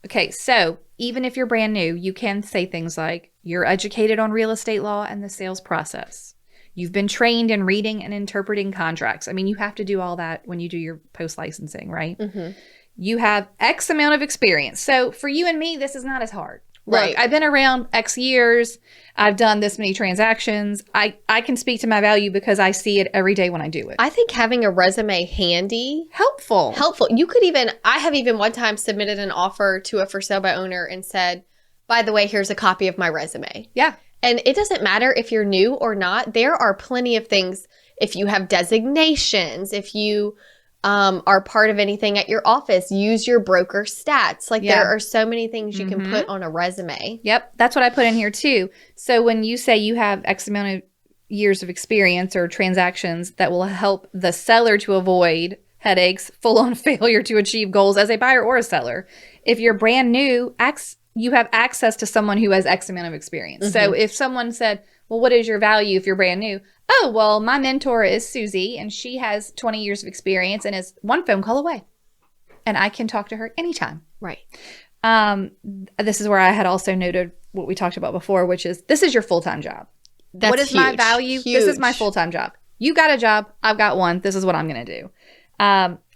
Okay, so even if you're brand new, you can say things like, you're educated on real estate law and the sales process. You've been trained in reading and interpreting contracts. I mean, you have to do all that when you do your post-licensing, right? Mm-hmm. You have X amount of experience. So for you and me, this is not as hard. Right. Look, I've been around X years. I've done this many transactions. I can speak to my value because I see it every day when I do it. I think having a resume handy, Helpful. You could even, I have even one time submitted an offer to a for sale by owner and said, by the way, here's a copy of my resume. Yeah. And it doesn't matter if you're new or not. There are plenty of things. If you have designations, if you are part of anything at your office, use your broker stats. Like there are so many things you can put on a resume. Yep. That's what I put in here too. So when you say you have X amount of years of experience or transactions that will help the seller to avoid headaches, full-on failure to achieve goals as a buyer or a seller. If you're brand new, you have access to someone who has X amount of experience. Mm-hmm. So if someone said, well, what is your value if you're brand new? Oh, well, my mentor is Susie, and she has 20 years of experience and is one phone call away. And I can talk to her anytime. Right. This is where I had also noted what we talked about before, which is this is your full-time job. That's what is huge. my value? Huge. This is my full-time job. You got a job. I've got one. This is what I'm going to do.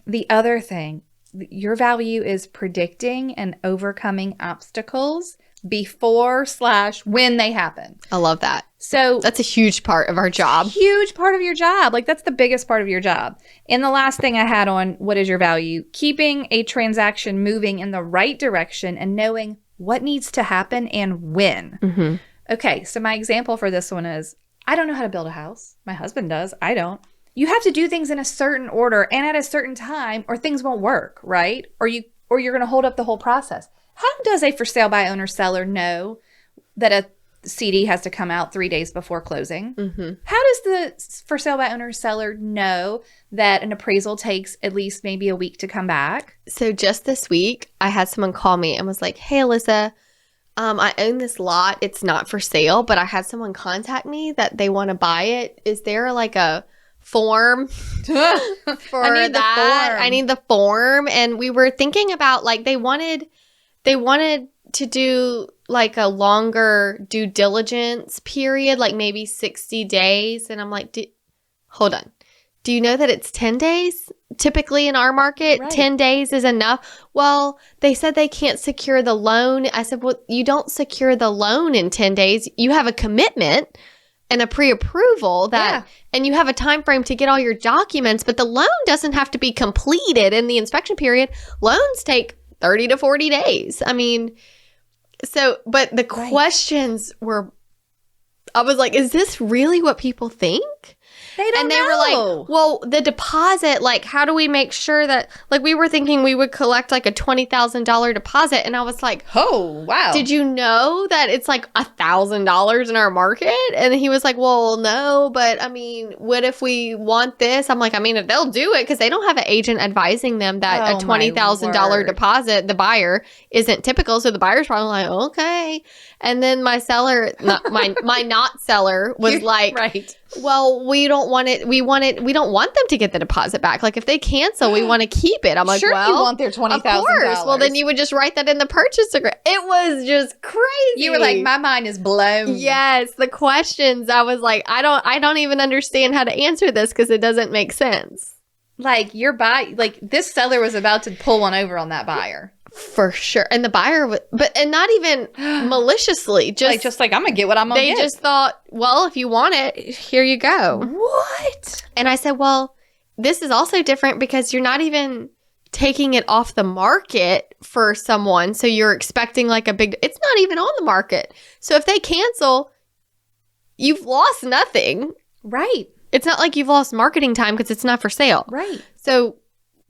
The other thing, your value is predicting and overcoming obstacles before/when they happen. I love that. So that's a huge part of our job. Huge part of your job. Like that's the biggest part of your job. And the last thing I had on what is your value, keeping a transaction moving in the right direction and knowing what needs to happen and when. Mm-hmm. Okay, so my example for this one is, I don't know how to build a house. My husband does. I don't. You have to do things in a certain order and at a certain time or things won't work, right? Or you're going to hold up the whole process. How does a for sale by owner seller know that a CD has to come out 3 days before closing? Mm-hmm. How does the for sale by owner seller know that an appraisal takes at least maybe a week to come back? So just this week, I had someone call me and was like, hey, Alyssa, I own this lot. It's not for sale, but I had someone contact me that they want to buy it. Is there like a form for that? I need the form. And we were thinking about like they wanted to do like a longer due diligence period, like maybe 60 days. And I'm like, hold on. Do you know that it's 10 days? Typically in our market, right. 10 days is enough. Well, they said they can't secure the loan. I said, well, you don't secure the loan in 10 days. You have a commitment and a pre-approval and you have a time frame to get all your documents, but the loan doesn't have to be completed in the inspection period. Loans take 30 to 40 days. I mean, but the questions were, I was like, is this really what people think? They don't know. And they were like, well, the deposit, like, how do we make sure that, like, we were thinking we would collect like a $20,000 deposit. And I was like, oh, wow. Did you know that it's like $1,000 in our market? And he was like, well, no, but I mean, what if we want this? I'm like, I mean, if they'll do it because they don't have an agent advising them that a $20,000 deposit, the buyer, isn't typical. So the buyer's probably like, okay. And then my seller, my not seller was like, right. Well, we don't want it. We don't want them to get the deposit back. Like if they cancel, we want to keep it. I'm like, sure, well, you want their $20,000. Of course. Well, then you would just write that in the purchase agreement. It was just crazy. You were like, my mind is blown. Yes, the questions. I was like, I don't even understand how to answer this because it doesn't make sense. Like this seller was about to pull one over on that buyer. For sure. And the buyer would, and not even maliciously, just like I'm gonna get what I'm gonna get. They just thought, well, if you want it, here you go. What? And I said, well, this is also different because you're not even taking it off the market for someone. So you're expecting like it's not even on the market. So if they cancel, you've lost nothing. Right. It's not like you've lost marketing time because it's not for sale. Right. So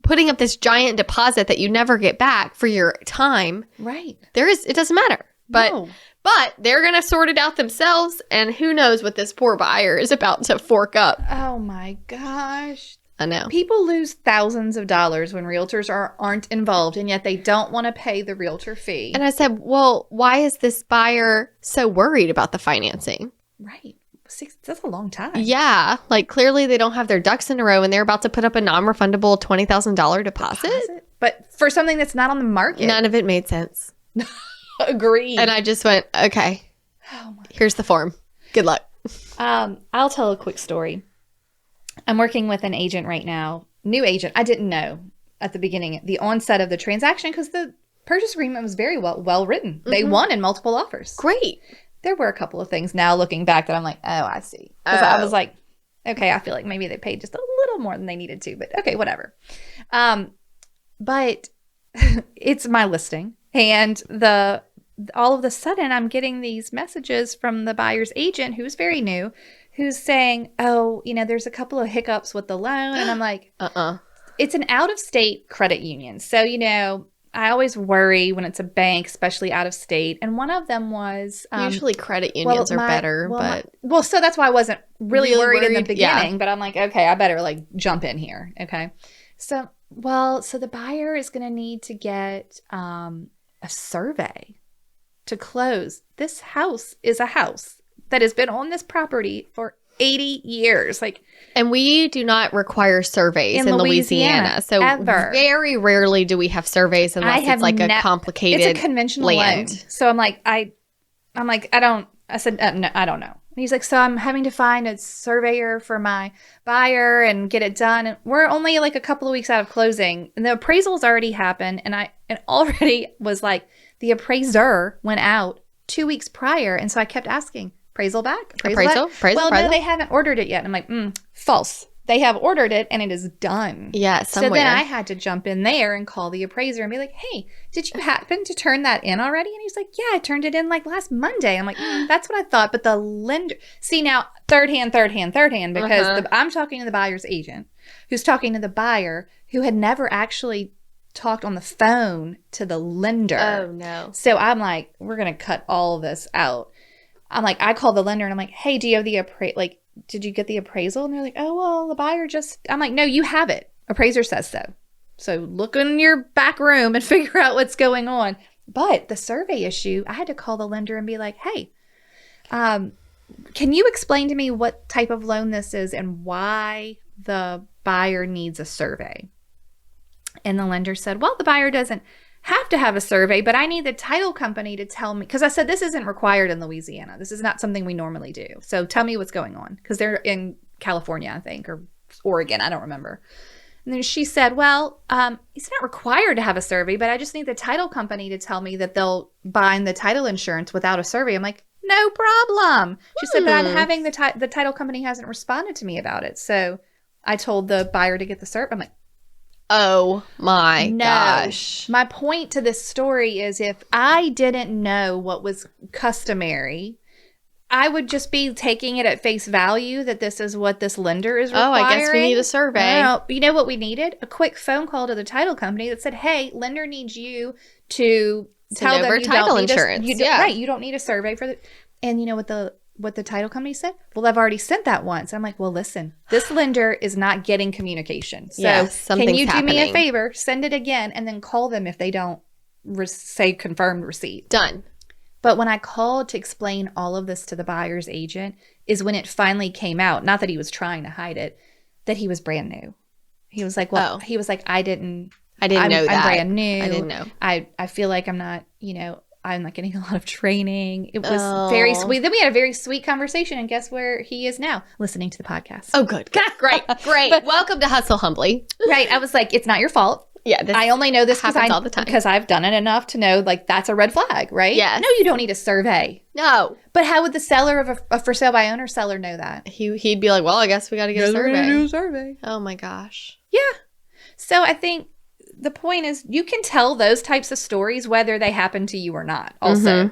putting up this giant deposit that you never get back for your time. Right. It doesn't matter. But they're going to sort it out themselves. And who knows what this poor buyer is about to fork up. Oh my gosh. I know. People lose thousands of dollars when realtors aren't involved, and yet they don't want to pay the realtor fee. And I said, well, why is this buyer so worried about the financing? Right. That's a long time. Yeah. Like, clearly they don't have their ducks in a row and they're about to put up a non-refundable $20,000 deposit. But for something that's not on the market. None of it made sense. Agreed. And I just went, okay, here's the form. Good luck. I'll tell a quick story. I'm working with an agent right now, new agent. I didn't know at the beginning, the onset of the transaction, because the purchase agreement was very well written. Mm-hmm. They won in multiple offers. Great. There were a couple of things now looking back that I'm like, oh, I see. Because I was like, okay, I feel like maybe they paid just a little more than they needed to, but okay, whatever. But it's my listing, and all of a sudden I'm getting these messages from the buyer's agent, who's very new, who's saying, oh, there's a couple of hiccups with the loan. And I'm like, it's an out-of-state credit union. So, I always worry when it's a bank, especially out of state. And one of them was... usually credit unions are better, but... so that's why I wasn't really worried in the beginning. Yeah. But I'm like, okay, I better jump in here. Okay. So the buyer is going to need to get a survey to close. This house is a house that has been on this property for 80 years. And we do not require surveys in Louisiana. So ever. Very rarely do we have surveys unless it's like a complicated It's a conventional land. Loan. So I'm like, I said, no, I don't know. And he's like, so I'm having to find a surveyor for my buyer and get it done. And we're only a couple of weeks out of closing. And the appraisal's already happened. And it already was the appraiser went out 2 weeks prior. And so I kept asking, appraisal back? Appraisal? No, they haven't ordered it yet. And I'm like, false. They have ordered it and it is done. Yeah, somewhere. So then I had to jump in there and call the appraiser and be like, hey, did you happen to turn that in already? And he's like, yeah, I turned it in last Monday. I'm like, that's what I thought. But the lender, see now, third hand, because I'm talking to the buyer's agent, who's talking to the buyer who had never actually talked on the phone to the lender. Oh, no. So I'm like, we're going to cut all of this out. I'm like, I called the lender and I'm like, hey, do you have the did you get the appraisal? And they're like, oh, well, the buyer I'm like, no, you have it. Appraiser says so. So look in your back room and figure out what's going on. But the survey issue, I had to call the lender and be like, hey, can you explain to me what type of loan this is and why the buyer needs a survey? And the lender said, well, the buyer doesn't have to have a survey, but I need the title company to tell me, because I said this isn't required in Louisiana. This is not something we normally do. So tell me what's going on, because they're in California, I think, or Oregon. I don't remember. And then she said, well, it's not required to have a survey, but I just need the title company to tell me that they'll bind the title insurance without a survey. I'm like, no problem. She said, but I'm having the title company hasn't responded to me about it. So I told the buyer to get the survey. I'm like, oh my gosh. My point to this story is if I didn't know what was customary, I would just be taking it at face value that this is what this lender is requiring. Oh, I guess we need a survey. No, you know what we needed? A quick phone call to the title company that said, hey, lender needs you to tell them you title don't need insurance. Right, you don't need a survey for the... And you know what the title company said? Well, I've already sent that once. I'm like, well, listen, this lender is not getting communication. So can you do me a favor, send it again, and then call them if they don't say confirmed receipt. Done. But when I called to explain all of this to the buyer's agent is when it finally came out, not that he was trying to hide it, that he was brand new. He was like, well, he was like, I didn't know that. I'm brand new. I didn't know. I feel like I'm not, I'm not getting a lot of training. It was very sweet. Then we had a very sweet conversation, and guess where he is now? Listening to the podcast. Oh, good. Great. But, welcome to Hustle Humbly. Right. I was like, it's not your fault. Yeah. I only know this all the time. because I've done it enough to know that's a red flag, right? Yes. No, you don't need a survey. No. But how would the seller of a for sale by owner seller know that? He'd be like, well, I guess we got to get a survey. We're gonna do a survey. Oh my gosh. Yeah. So I think the point is you can tell those types of stories whether they happen to you or not. Also,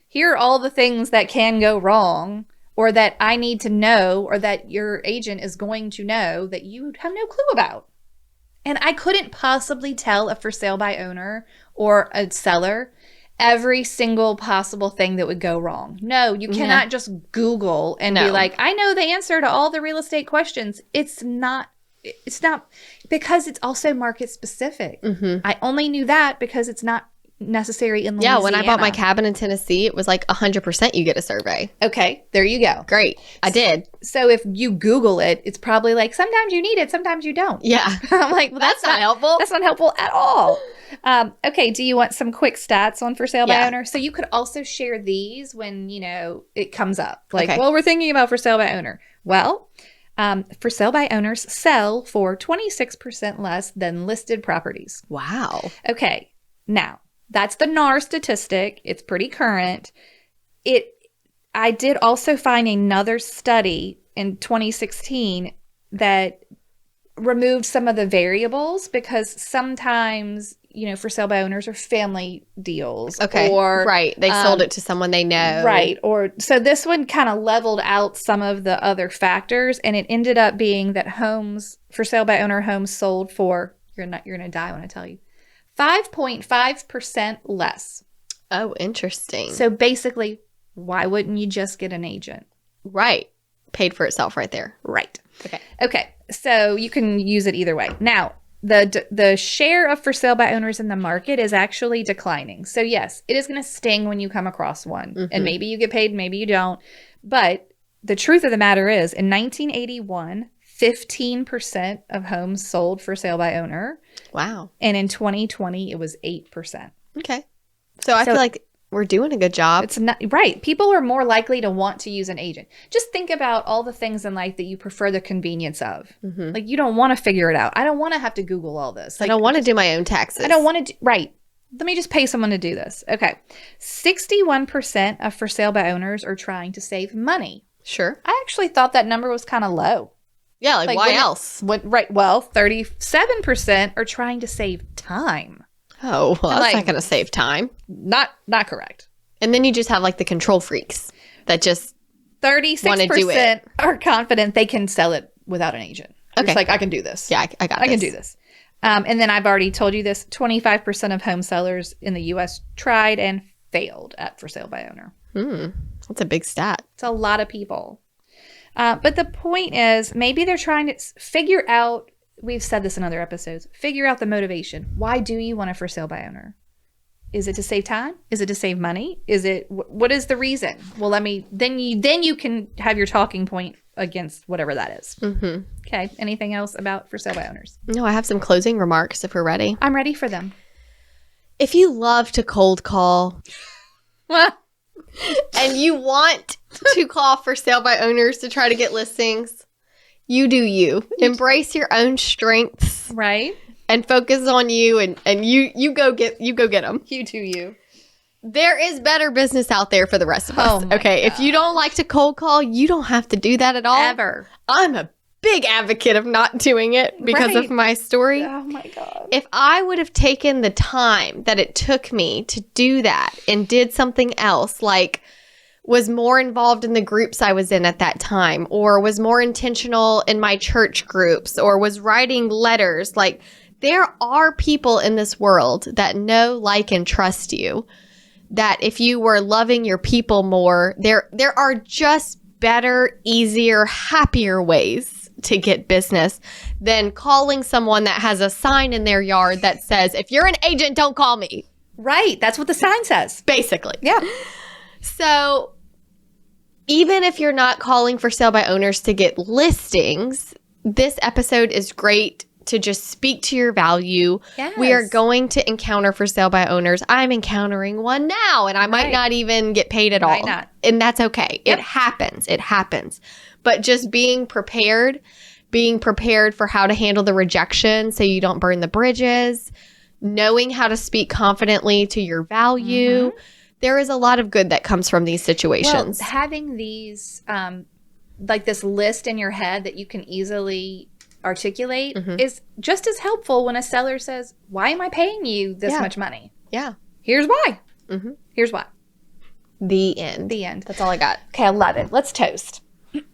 here are all the things that can go wrong or that I need to know or that your agent is going to know that you have no clue about. And I couldn't possibly tell a for sale by owner or a seller every single possible thing that would go wrong. No, you cannot just Google and be like, I know the answer to all the real estate questions. It's not it's not, because it's also market specific. I only knew that because it's not necessary in Louisiana. Yeah, when I bought my cabin in Tennessee, it was like 100% you get a survey. Okay, there you go. Great. I did. So if you Google it, it's probably like, sometimes you need it, sometimes you don't. Yeah. I'm like, well, That's not helpful. That's not helpful at all. Okay, do you want some quick stats on for sale by owner? So you could also share these when, it comes up. Like, well, we're thinking about for sale by owner. Well, for sale by owners sell for 26% less than listed properties. Wow. Okay, now that's the NAR statistic. It's pretty current. I did also find another study in 2016 that removed some of the variables, because sometimes, for sale by owners are family deals. Okay. Or, right. They sold it to someone they know. Right. So this one kind of leveled out some of the other factors, and it ended up being that homes, for sale by owner homes sold for, you're going to die when I tell you, 5.5% less. Oh, interesting. So basically, why wouldn't you just get an agent? Right. Paid for itself right there. Right. Okay. So you can use it either way. Now, the share of for sale by owners in the market is actually declining. So yes, it is going to sting when you come across one. And maybe you get paid, maybe you don't. But the truth of the matter is, in 1981, 15% of homes sold for sale by owner. Wow. And in 2020, it was 8%. Okay. So I feel like we're doing a good job. It's not right. People are more likely to want to use an agent. Just think about all the things in life that you prefer the convenience of. Like, you don't want to figure it out. I don't want to have to Google all this. Like, I don't want to do my own taxes. I don't want to right. Let me just pay someone to do this. Okay. 61% of for sale by owners are trying to save money. Sure. I actually thought that number was kind of low. Yeah, like why else? Right. Well, 37% are trying to save time. Oh, well, that's not going to save time. Not correct. And then you just have like the control freaks that just 36% are confident they can sell it without an agent. Okay. It's like, I can do this. Yeah, I got this. I can do this. And then I've already told you this, 25% of home sellers in the U.S. tried and failed at for sale by owner. That's a big stat. It's a lot of people. But the point is, maybe they're trying to figure out, we've said this in other episodes, figure out the motivation. Why do you want a for sale by owner? Is it to save time? Is it to save money? Is it, what is the reason? Well, then you can have your talking point against whatever that is. Okay. Anything else about for sale by owners? No, I have some closing remarks if we're ready. I'm ready for them. If you love to cold call and you want to call for sale by owners to try to get listings, you do you. Embrace your own strengths. Right. And focus on you, and you go get them. You do you. There is better business out there for the rest of us. Okay, God. If you don't like to cold call, you don't have to do that at all. Ever. I'm a big advocate of not doing it because of my story. Oh my God. If I would have taken the time that it took me to do that and did something else, like was more involved in the groups I was in at that time, or was more intentional in my church groups, or was writing letters, like there are people in this world that know, like, and trust you, that if you were loving your people more, there are just better, easier, happier ways to get business than calling someone that has a sign in their yard that says, if you're an agent, don't call me. Right. That's what the sign says. Basically. Yeah. So even if you're not calling for sale by owners to get listings, this episode is great to just speak to your value. Yes. We are going to encounter for sale by owners. I'm encountering one now, and I might not even get paid at all. Might not. And that's okay. Yep. It happens. It happens. But just being prepared for how to handle the rejection so you don't burn the bridges, knowing how to speak confidently to your value. There is a lot of good that comes from these situations. Well, having these, like this list in your head that you can easily articulate is just as helpful when a seller says, why am I paying you this much money? Yeah. Here's why. Here's why. The end. The end. That's all I got. Okay, I love it. Let's toast.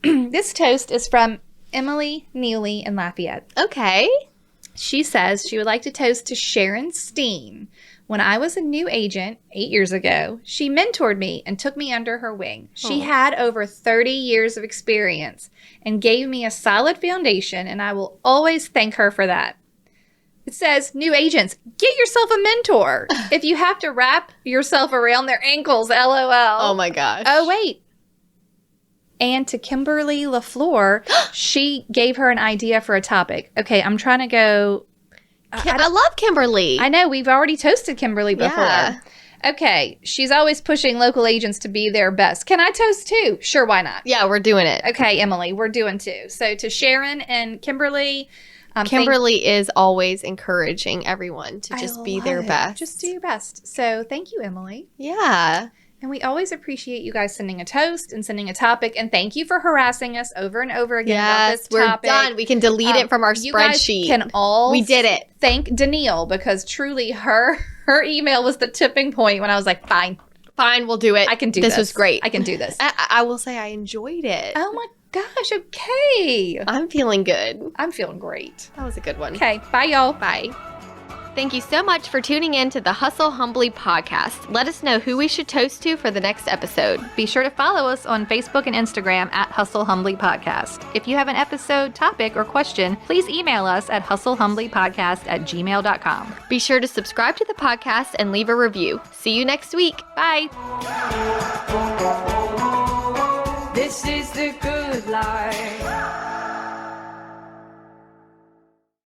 This toast is from Emily Neely in Lafayette. Okay. She says she would like to toast to Sharon Steen. When I was a new agent 8 years ago, she mentored me and took me under her wing. She had over 30 years of experience and gave me a solid foundation, and I will always thank her for that. It says, new agents, get yourself a mentor. If you have to wrap yourself around their ankles, LOL. Oh my gosh. Oh, wait. And to Kimberly LaFleur, she gave her an idea for a topic. Okay, I'm trying to go. I love Kimberly. I know, we've already toasted Kimberly before. Yeah. Okay, she's always pushing local agents to be their best. Can I toast too? Sure, why not? Yeah, we're doing it. Okay, Emily, we're doing two. So to Sharon and Kimberly. Kimberly is always encouraging everyone to just be their best. Just do your best. So thank you, Emily. Yeah. And we always appreciate you guys sending a toast and sending a topic. And thank you for harassing us over and over again about this topic. We're done. We can delete it from our you spreadsheet. Guys can all we did it. Thank Danielle, because truly her email was the tipping point when I was like, fine, we'll do it. I can do this. This was great. I can do this. I will say I enjoyed it. Oh my gosh, okay. I'm feeling good. I'm feeling great. That was a good one. Okay, bye y'all. Bye. Thank you so much for tuning in to the Hustle Humbly podcast. Let us know who we should toast to for the next episode. Be sure to follow us on Facebook and Instagram at Hustle Humbly Podcast. If you have an episode, topic, or question, please email us at hustlehumblypodcast@gmail.com. Be sure to subscribe to the podcast and leave a review. See you next week. Bye. This is the good life.